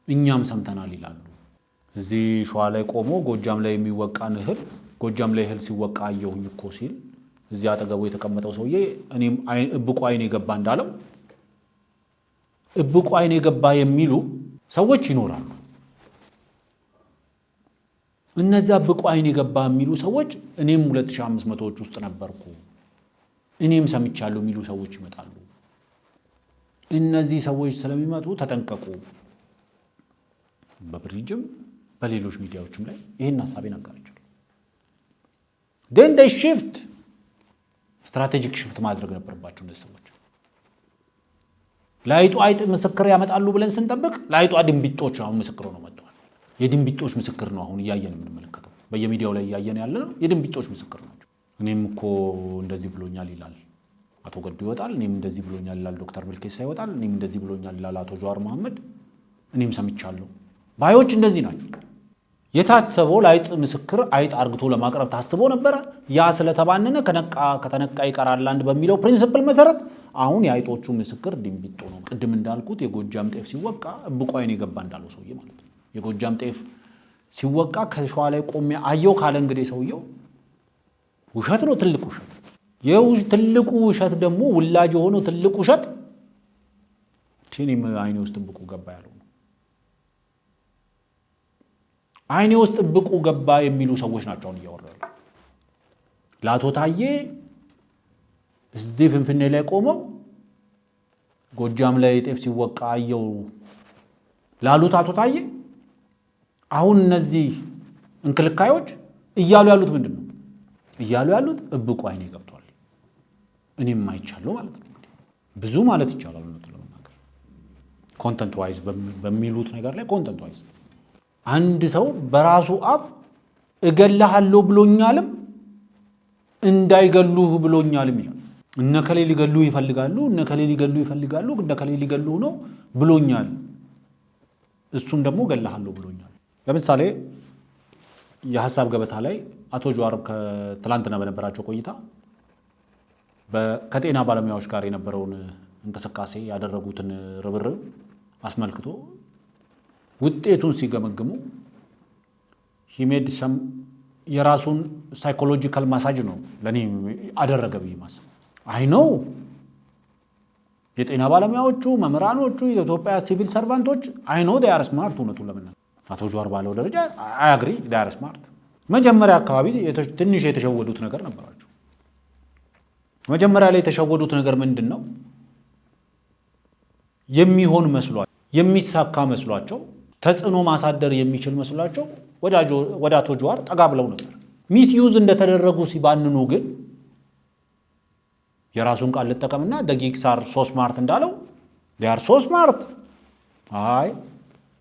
እኛም ሰምተናል ይላሉ። እዚህ ሸዋ ላይ ቆሞ ጎጃም ላይ የሚወቃን እህል ጎጃም ላይ እህል ሲወቃ አየሁኝ እኮ ሲል እዚህ አጠገቡ የተቀመጠው ሰውዬ እኔም እብቁ አይኔ ገባ እንዳለው እብቁ አይኔ ገባ የሚሉ ሰዎች ይኖራሉ። እነዚያ እብቁ አይኔ ገባ የሚሉ ሰዎች እኔም 2500ዎች ውስጥ ነበርኩ እኔም ሰምቻለሁ የሚሉ ሰዎች ይመጣሉ። እነዚህ ሰዎች ስለሚመጡ ተጠንቀቁ። በብሪጅም በሌሎች ሚዲያዎችም ላይ ይሄን ሐሳብ ይናገራቸዋል። then they shift ስትራቴጂክ ሽፍት ማድረግ ነበርባቸው እነዚህ ሰዎች። ላይጡ አይጥ ምስክር ያመጣሉ ብለን ስንጠብቅ ላይጧ ድንቢጦች አሁን ምስክር ነው መጥተዋል። የድንቢጦች ምስክር ነው አሁን እያየን የምንመለከተው። በየሚዲያው ላይ እያየን ያለ ነው የድንቢጦች ምስክር ናቸው። እኔም እኮ እንደዚህ ብሎኛል ይላል አቶ ገዱ ይወጣል። እኔም እንደዚህ ብሎኛል ይላል ዶክተር መልኬሳ ይወጣል። እኔም እንደዚህ ብሎኛል ይላል አቶ ጀዋር መሐመድ። እኔም ሰምቻለሁ ባዮች እንደዚህ ናቸው። የታሰበው ላይጥ ምስክር አይጥ አርግቶ ለማቅረብ ታስቦ ነበር። ያ ስለተባነነ ከተነቃ ይቀራል አንድ በሚለው ፕሪንሲፕል መሰረት አሁን የአይጦቹ ምስክር ድንቢጦ ነው። ቅድም እንዳልኩት የጎጃም ጤፍ ሲወቃ እብቁ አይኔ ገባ እንዳለው ሰውዬ ማለት ነው። የጎጃም ጤፍ ሲወቃ ከሸዋ ላይ ቆሜ አየው ካለ እንግዲህ ሰውየው ውሸት ነው፣ ትልቅ ውሸት። ትልቁ ውሸት ደግሞ ውላጅ የሆነው ትልቅ ውሸት ቲኒም አይኔ ውስጥ እብቁ ገባ ያለው ነው። አይኔ ውስጥ እብቁ ገባ የሚሉ ሰዎች ናቸው አሁን እያወራሉ። ለአቶ ታዬ እዚህ ፍንፍኔ ላይ ቆመው ጎጃም ላይ ጤፍ ሲወቃ አየው ላሉት አቶ ታዬ አሁን እነዚህ እንክልካዮች እያሉ ያሉት ምንድን ነው? እያሉ ያሉት እብቁ አይኔ ገብቷል እኔም አይቻለሁ ማለት ነው። ብዙ ማለት ይቻላል ነው ለማናገር ኮንተንት ዋይዝ በሚሉት ነገር ላይ ኮንተንት ዋይዝ አንድ ሰው በራሱ አፍ እገላሃለሁ ብሎኛልም እንዳይገሉህ ብሎኛልም ይላል። እነከሌ ሊገሉ ይፈልጋሉ፣ እነከሌ ሊገሉ ይፈልጋሉ፣ እነከሌ ሊገሉ ነው ብሎኛል፣ እሱም ደግሞ እገላሃለሁ ብሎኛል። ለምሳሌ የሐሳብ ገበታ ላይ አቶ ጀዋር ከትላንትና በነበራቸው ቆይታ ከጤና ባለሙያዎች ጋር የነበረውን እንቅስቃሴ ያደረጉትን ርብርብ አስመልክቶ ውጤቱን ሲገመግሙ ሂሜድ ሰም የራሱን ሳይኮሎጂካል ማሳጅ ነው ለኔ አደረገ ብዬ ማሰብ። አይ ነው የጤና ባለሙያዎቹ መምህራኖቹ የኢትዮጵያ ሲቪል ሰርቫንቶች አይ ነው they are smart እውነቱን ለመናገር አቶ ጀዋር ባለው ደረጃ አይ አግሪ they are smart። መጀመሪያ አካባቢ ትንሽ የተሸወዱት ነገር ነበራቸው። መጀመሪያ ላይ የተሸወዱት ነገር ምንድነው? የሚሆን መስሏቸው የሚሳካ መስሏቸው ተጽዕኖ ማሳደር የሚችል መስሏቸው ወደ አቶ ጀዋር ጠጋ ብለው ነበር። ሚስዩዝ እንደተደረጉ ሲባንኑ ግን የራሱን ቃል ልጠቀምና ደቂቅ ሳር ሶ ስማርት እንዳለው they are so smart አይ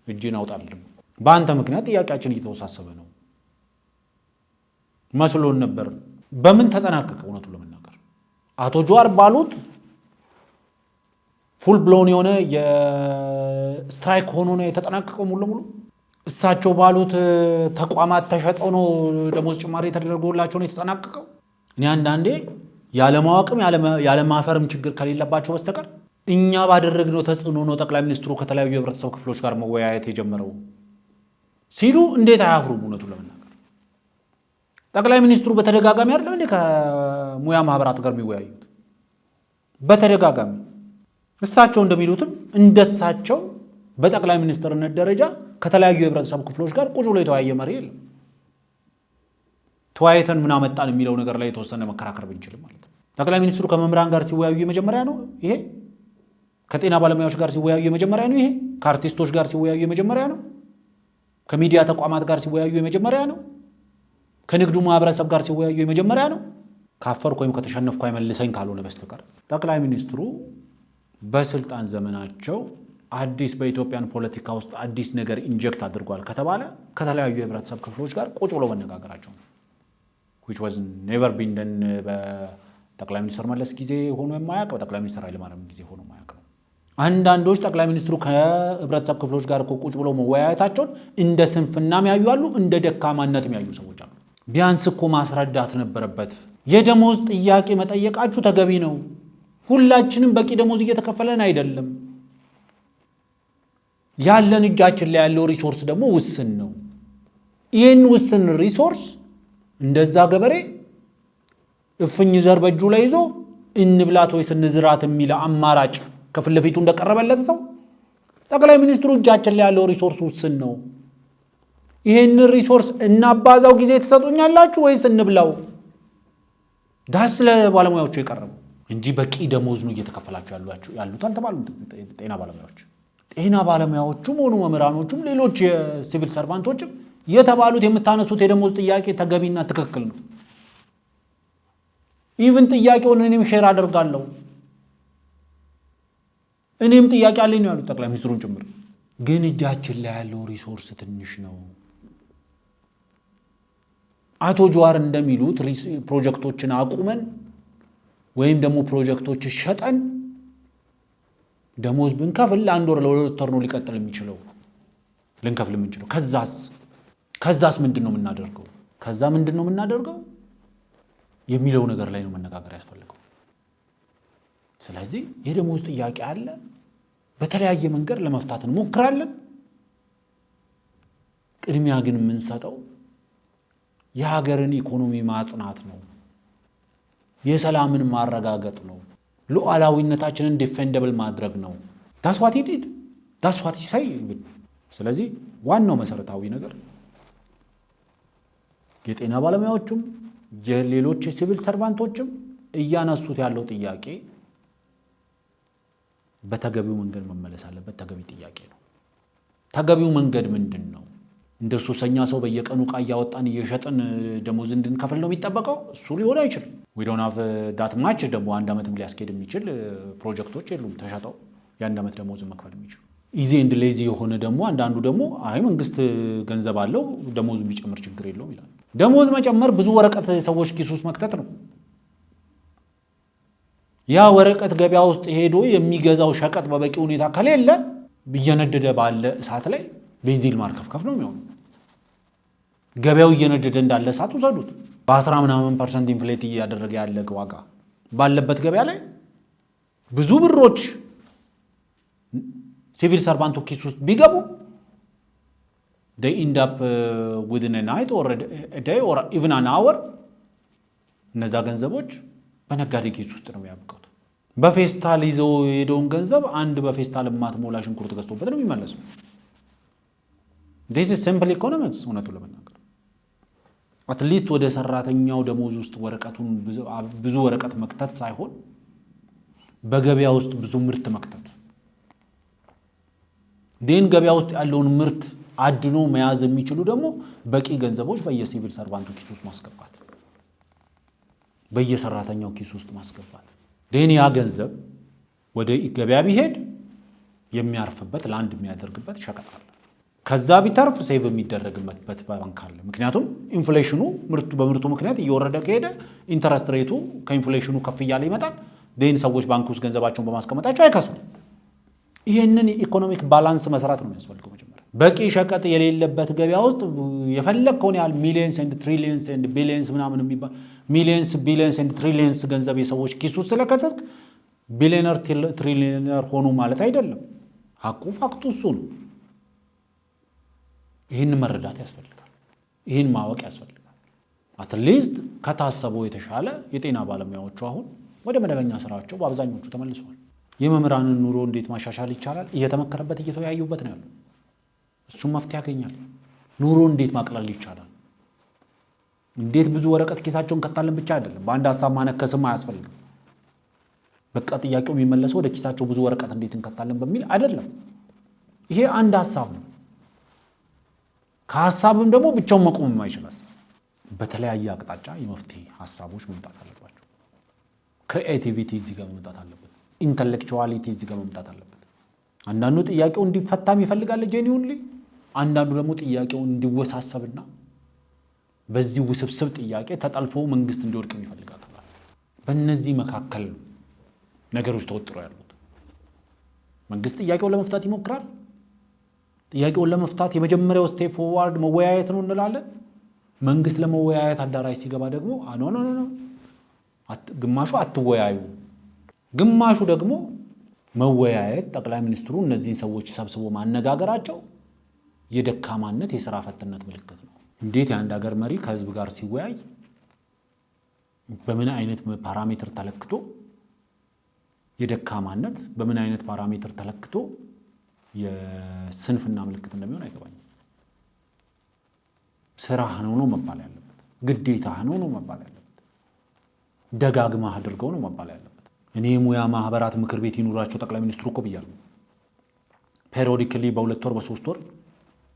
እጅን አውጣልም በአንተ ምክንያት ጥያቄያችን እየተወሳሰበ ነው መስሎን ነበር። በምን ተጠናቀቀ? እውነቱን ለመናገር አቶ ጀዋር ባሉት ፉል ብሎን የሆነ የስትራይክ ሆኖ ነው የተጠናቀቀው ሙሉ ለሙሉ። እሳቸው ባሉት ተቋማት ተሸጠው ነው ደሞዝ ጭማሪ ተደርጎላቸው ነው የተጠናቀቀው። እኔ አንዳንዴ ያለማወቅም ያለማፈርም ችግር ከሌለባቸው በስተቀር እኛ ባደረግነው ተጽዕኖ ነው ጠቅላይ ሚኒስትሩ ከተለያዩ የህብረተሰብ ክፍሎች ጋር መወያየት የጀመረው ሲሉ እንዴት አያፍሩም? እውነቱን ለመናገር ጠቅላይ ሚኒስትሩ በተደጋጋሚ አይደለም እንዴ ከሙያ ማህበራት ጋር የሚወያዩት? በተደጋጋሚ እሳቸው እንደሚሉትም እንደሳቸው በጠቅላይ ሚኒስትርነት ደረጃ ከተለያዩ የህብረተሰብ ክፍሎች ጋር ቁጭ ብሎ የተወያየ መሪ የለም። ተወያይተን ምን አመጣን የሚለው ነገር ላይ የተወሰነ መከራከር ብንችልም ማለት ነው። ጠቅላይ ሚኒስትሩ ከመምህራን ጋር ሲወያዩ የመጀመሪያ ነው ይሄ። ከጤና ባለሙያዎች ጋር ሲወያዩ የመጀመሪያ ነው ይሄ። ከአርቲስቶች ጋር ሲወያዩ የመጀመሪያ ነው። ከሚዲያ ተቋማት ጋር ሲወያዩ የመጀመሪያ ነው። ከንግዱ ማህበረሰብ ጋር ሲወያዩ የመጀመሪያ ነው። ካፈርኩ ወይም ከተሸነፍኩ አይመልሰኝ ካልሆነ በስተቀር ጠቅላይ ሚኒስትሩ በስልጣን ዘመናቸው አዲስ በኢትዮጵያን ፖለቲካ ውስጥ አዲስ ነገር ኢንጀክት አድርጓል ከተባለ ከተለያዩ የህብረተሰብ ክፍሎች ጋር ቁጭ ብሎ መነጋገራቸው ነው። which was never been done በጠቅላይ ሚኒስትር መለስ ጊዜ ሆኖ የማያውቅ በጠቅላይ ሚኒስትር ኃይለማርያም ጊዜ ሆኖ የማያውቅ ነው። አንዳንዶች ጠቅላይ ሚኒስትሩ ከህብረተሰብ ክፍሎች ጋር ቁጭ ብሎ መወያየታቸውን እንደ ስንፍናም ያዩ አሉ፣ እንደ ደካማነትም ያዩ ሰዎች አሉ። ቢያንስ እኮ ማስረዳት ነበረበት። የደሞዝ ጥያቄ መጠየቃችሁ ተገቢ ነው። ሁላችንም በቂ ደሞዝ እየተከፈለን አይደለም። ያለን እጃችን ላይ ያለው ሪሶርስ ደግሞ ውስን ነው። ይህን ውስን ሪሶርስ እንደዛ ገበሬ እፍኝ ዘር በእጁ ላይ ይዞ እንብላት ወይስ እንዝራት የሚል አማራጭ ከፊት ለፊቱ እንደቀረበለት ሰው ጠቅላይ ሚኒስትሩ እጃችን ላይ ያለው ሪሶርስ ውስን ነው። ይህን ሪሶርስ እናባዛው ጊዜ ተሰጡኛላችሁ ወይስ እንብላው? ዳስ ለባለሙያዎቹ የቀረበው እንጂ በቂ ደሞዝ ነው እየተከፈላችሁ ያሉት አልተባሉም። ጤና ባለሙያዎቹም ሆኑ መምህራኖቹም ሌሎች የሲቪል ሰርቫንቶችም የተባሉት የምታነሱት የደሞዝ ጥያቄ ተገቢና ትክክል ነው። ኢቭን ጥያቄውን እኔም ሼር አደርጋለሁ። እኔም ጥያቄ አለኝ ነው ያሉት ጠቅላይ ሚኒስትሩን ጭምር። ግን እጃችን ላይ ያለው ሪሶርስ ትንሽ ነው። አቶ ጀዋር እንደሚሉት ፕሮጀክቶችን አቁመን ወይም ደግሞ ፕሮጀክቶች ሸጠን ደሞዝ ብንከፍል ለአንድ ወር ለሁለት ወር ነው ሊቀጥል የሚችለው ልንከፍል የምንችለው። ከዛስ ምንድነው የምናደርገው የሚለው ነገር ላይ ነው መነጋገር ያስፈልገው። ስለዚህ የደሞዝ ጥያቄ አለ። በተለያየ መንገድ ለመፍታት እንሞክራለን። ቅድሚያ ግን የምንሰጠው የሀገርን ኢኮኖሚ ማጽናት ነው፣ የሰላምን ማረጋገጥ ነው፣ ሉዓላዊነታችንን ዲፌንደብል ማድረግ ነው። that's what he did, that's what he said። ስለዚህ ዋናው መሰረታዊ ነገር የጤና ባለሙያዎችም የሌሎች ሲቪል ሰርቫንቶችም እያነሱት ያለው ጥያቄ በተገቢው መንገድ መመለስ አለበት። ተገቢ ጥያቄ ነው። ተገቢው መንገድ ምንድነው? እንደ ሱሰኛ ሰው በየቀኑ ዕቃ እያወጣን እየሸጥን ደሞዝ እንድንከፍል ነው የሚጠበቀው? እሱ ሊሆን አይችልም። we don't have that much ደግሞ አንድ አመትም ሊያስኬድ የሚችል ፕሮጀክቶች የሉም ተሸጠው የአንድ አመት ደሞዝ መክፈል የሚችሉ። ኢዚ ኤንድ ሌዚ የሆነ ደግሞ አንዳንዱ ደግሞ አይ መንግስት ገንዘብ አለው ደሞዝ ቢጨምር ችግር የለውም ይላል። ደሞዝ መጨመር ብዙ ወረቀት ሰዎች ኪስ ውስጥ መክተት ነው። ያ ወረቀት ገበያ ውስጥ ሄዶ የሚገዛው ሸቀጥ በበቂ ሁኔታ ከሌለ እየነደደ ባለ እሳት ላይ ቤንዚን ማርከፍከፍ ነው የሚሆነው። ገበያው እየነደደ እንዳለ እሳት ውሰዱት። በ10% ኢንፍሌት እያደረገ ያለ ዋጋ ባለበት ገበያ ላይ ብዙ ብሮች ሲቪል ሰርቫንቱ ኪስ ውስጥ ቢገቡ they end up within a night or a day or even an hour እነዛ ገንዘቦች በነጋዴ ኪስ ውስጥ ነው የሚያበቁት። በፌስታል ይዘው የሄደውን ገንዘብ አንድ በፌስታል ማትሞላ ሽንኩርት ገዝቶበት ነው የሚመለሰው። this is simple economics። እውነቱ ለመናገር አትሊስት ወደ ሰራተኛው ደሞዝ ውስጥ ወረቀቱን ብዙ ወረቀት መክተት ሳይሆን በገበያ ውስጥ ብዙ ምርት መክተት፣ ደን ገበያ ውስጥ ያለውን ምርት አድኖ መያዝ የሚችሉ ደግሞ በቂ ገንዘቦች በየሲቪል ሰርቫንቱ ኪስ ውስጥ ማስገባት፣ በየሰራተኛው ኪስ ውስጥ ማስገባት። ደን ያ ገንዘብ ወደ ገበያ ቢሄድ የሚያርፍበት ላንድ የሚያደርግበት ሸቀጥ አለ። ከዛ ቢተርፍ ሴቭ የሚደረግበት ባንክ አለ። ምክንያቱም ኢንፍሌሽኑ በምርቱ ምክንያት እየወረደ ከሄደ ኢንተረስት ሬቱ ከኢንፍሌሽኑ ከፍ እያለ ይመጣል። ደን ሰዎች ባንክ ውስጥ ገንዘባቸውን በማስቀመጣቸው አይከሱም። ይሄንን ኢኮኖሚክ ባላንስ መስራት ነው የሚያስፈልገው። መጀመሪያ በቂ ሸቀጥ የሌለበት ገበያ ውስጥ የፈለግከውን ያህል ሚሊየንስ ኤንድ ትሪሊየንስ ኤንድ ቢሊየንስ ምናምን የሚባል ሚሊየንስ ቢሊየንስ ኤንድ ትሪሊየንስ ገንዘብ የሰዎች ኪስ ውስጥ ስለከተትክ ቢሊየነር ትሪሊየነር ሆኑ ማለት አይደለም። ፋክቱ እሱ ነው። ይህን መረዳት ያስፈልጋል። ይህን ማወቅ ያስፈልጋል። አትሊስት ከታሰበው የተሻለ የጤና ባለሙያዎቹ አሁን ወደ መደበኛ ስራቸው በአብዛኞቹ ተመልሰዋል። የመምህራንን ኑሮ እንዴት ማሻሻል ይቻላል እየተመከረበት እየተወያዩበት ነው ያለው። እሱም መፍትሄ ያገኛል። ኑሮ እንዴት ማቅለል ይቻላል፣ እንዴት ብዙ ወረቀት ኪሳቸውን ከታለን ብቻ አይደለም። በአንድ ሀሳብ ማነከስም አያስፈልግም። በቃ ጥያቄው የሚመለሰው ወደ ኪሳቸው ብዙ ወረቀት እንዴት እንከታለን በሚል አይደለም። ይሄ አንድ ሀሳብ ነው። ከሀሳብም ደግሞ ብቻውን መቆም የማይችል ሀሳብ። በተለያየ አቅጣጫ የመፍትሄ ሀሳቦች መምጣት አለባቸው። ክሪኤቲቪቲ እዚህ ጋር መምጣት አለበት። ኢንተሌክቹዋሊቲ እዚህ ጋር መምጣት አለበት። አንዳንዱ ጥያቄው እንዲፈታም ይፈልጋል ጄኒውንሊ፣ አንዳንዱ ደግሞ ጥያቄው እንዲወሳሰብና በዚህ ውስብስብ ጥያቄ ተጠልፎ መንግስት እንዲወድቅ ይፈልጋል። በእነዚህ መካከል ነገሮች ተወጥረው ያሉት መንግስት ጥያቄውን ለመፍታት ይሞክራል። ጥያቄውን ለመፍታት የመጀመሪያው ስቴፕ ፎርዋርድ መወያየት ነው እንላለን። መንግስት ለመወያየት አዳራሽ ሲገባ ደግሞ ኖ ግማሹ አትወያዩ፣ ግማሹ ደግሞ መወያየት ጠቅላይ ሚኒስትሩ እነዚህን ሰዎች ሰብስቦ ማነጋገራቸው የደካማነት የሥራ ፈትነት ምልክት ነው። እንዴት የአንድ ሀገር መሪ ከህዝብ ጋር ሲወያይ በምን አይነት ፓራሜትር ተለክቶ የደካማነት በምን አይነት ፓራሜትር ተለክቶ የስንፍና ምልክት እንደሚሆን አይገባኝም። ስራህ ነው መባል ያለበት፣ ግዴታህ ነው መባል ያለበት፣ ደጋግማ አድርገው ነው መባል ያለበት። እኔ ሙያ ማህበራት ምክር ቤት ይኑራቸው ጠቅላይ ሚኒስትሩ እኮ ብያለሁ። ፔሪዮዲካሊ በ2 ወር በ3 ወር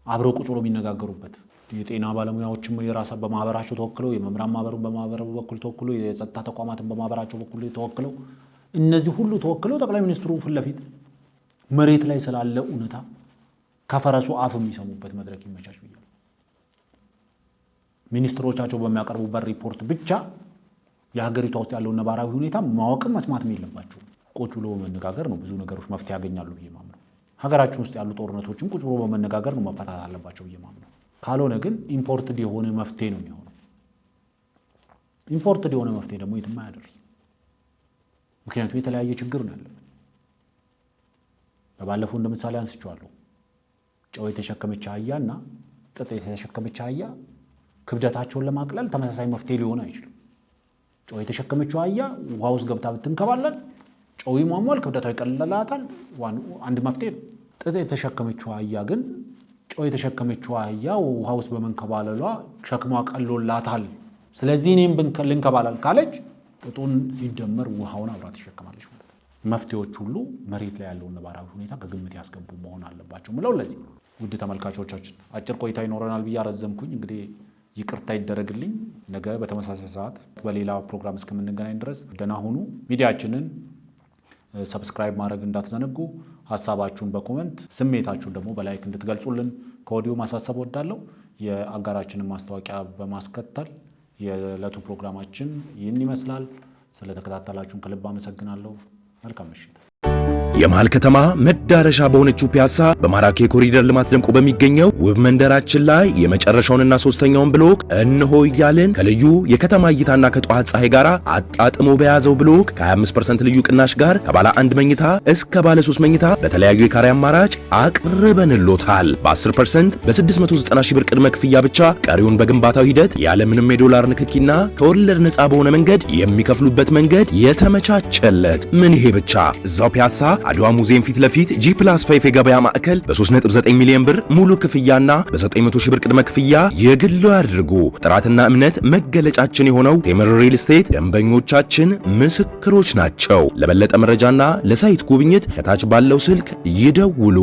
አብረው ቁጭ ብለው የሚነጋገሩበት የጤና ባለሙያዎችም የራሳ በማህበራቸው ተወክለው የመምራን ማህበሩን በማህበሩ በኩል ተወክለው የጸጥታ ተቋማትን በማህበራቸው በኩል ተወክለው እነዚህ ሁሉ ተወክለው ጠቅላይ ሚኒስትሩ ፊት ለፊት መሬት ላይ ስላለ እውነታ ከፈረሱ አፍ የሚሰሙበት መድረክ ይመቻች ብያለሁ። ሚኒስትሮቻቸው በሚያቀርቡበት ሪፖርት ብቻ የሀገሪቷ ውስጥ ያለው ነባራዊ ሁኔታ ማወቅም መስማትም የለባቸው። ቁጭ ብሎ በመነጋገር ነው ብዙ ነገሮች መፍትሄ ያገኛሉ ብዬ ማምነው። ሀገራችን ውስጥ ያሉ ጦርነቶችም ቁጭ ብሎ በመነጋገር ነው መፈታት አለባቸው ብዬ ማምነው። ካልሆነ ግን ኢምፖርትድ የሆነ መፍትሄ ነው የሚሆነው። ኢምፖርትድ የሆነ መፍትሄ ደግሞ የትም አያደርስ። ምክንያቱም የተለያየ ችግር ነው ያለበት። በባለፈው እንደምሳሌ አንስቼዋለሁ። ጨው የተሸከመች አህያና ጥጥ የተሸከመች አህያ ክብደታቸውን ለማቅለል ተመሳሳይ መፍትሄ ሊሆን አይችልም። ጨው የተሸከመችው አህያ ውሃ ውስጥ ገብታ ብትንከባለል ጨው ይሟሟል፣ ክብደቷ ይቀልላታል፣ አንድ መፍትሄ ነው። ጥጥ የተሸከመችው አህያ ግን ጨው የተሸከመችው አህያ ውሃ ውስጥ በመንከባለሏ ሸክሟ ቀሎላታል፣ ስለዚህ እኔም ልንከባለል ካለች ጥጡን ሲደመር ውሃውን አብራ ትሸከማለች ማለት ነው። መፍትሄዎች ሁሉ መሬት ላይ ያለውን ነባራዊ ሁኔታ ከግምት ያስገቡ መሆን አለባቸው ምለው ለዚህ ነው። ውድ ተመልካቾቻችን አጭር ቆይታ ይኖረናል ብዬ አረዘምኩኝ። እንግዲህ ይቅርታ ይደረግልኝ። ነገ በተመሳሳይ ሰዓት በሌላ ፕሮግራም እስከምንገናኝ ድረስ ደህና ሁኑ። ሚዲያችንን ሰብስክራይብ ማድረግ እንዳትዘነጉ። ሐሳባችሁን በኮሜንት ስሜታችሁን ደግሞ በላይክ እንድትገልጹልን ከወዲሁ ማሳሰብ ወዳለሁ። የአጋራችንን ማስታወቂያ በማስከተል የዕለቱ ፕሮግራማችን ይህን ይመስላል። ስለተከታተላችሁን ከልብ አመሰግናለሁ። መልካም ምሽት። የመሃል ከተማ መዳረሻ በሆነችው ፒያሳ በማራኪ ኮሪደር ልማት ደምቆ በሚገኘው ውብ መንደራችን ላይ የመጨረሻውንና ሶስተኛውን ብሎክ እንሆ እያልን ከልዩ የከተማ እይታና ከጠዋት ፀሐይ ጋር አጣጥሞ በያዘው ብሎክ ከ25% ልዩ ቅናሽ ጋር ከባለ 1 መኝታ እስከ ባለ 3 መኝታ በተለያዩ የካሬ አማራጭ አቅርበንሎታል። በ10% በ690 ሺህ ብር ቅድመ ክፍያ ብቻ ቀሪውን በግንባታው ሂደት ያለምንም የዶላር ንክኪና ከወለድ ነፃ በሆነ መንገድ የሚከፍሉበት መንገድ የተመቻቸለት። ምን ይሄ ብቻ! እዛው ፒያሳ አድዋ ሙዚየም ፊት ለፊት G+5 የገበያ ማዕከል በ3.9 ሚሊዮን ብር ሙሉ ክፍያና በ900 ሺህ ብር ቅድመ ክፍያ የግሉ ያድርጉ። ጥራትና እምነት መገለጫችን የሆነው ቴምር ሪል ስቴት ደንበኞቻችን ምስክሮች ናቸው። ለበለጠ መረጃና ለሳይት ጉብኝት ከታች ባለው ስልክ ይደውሉ።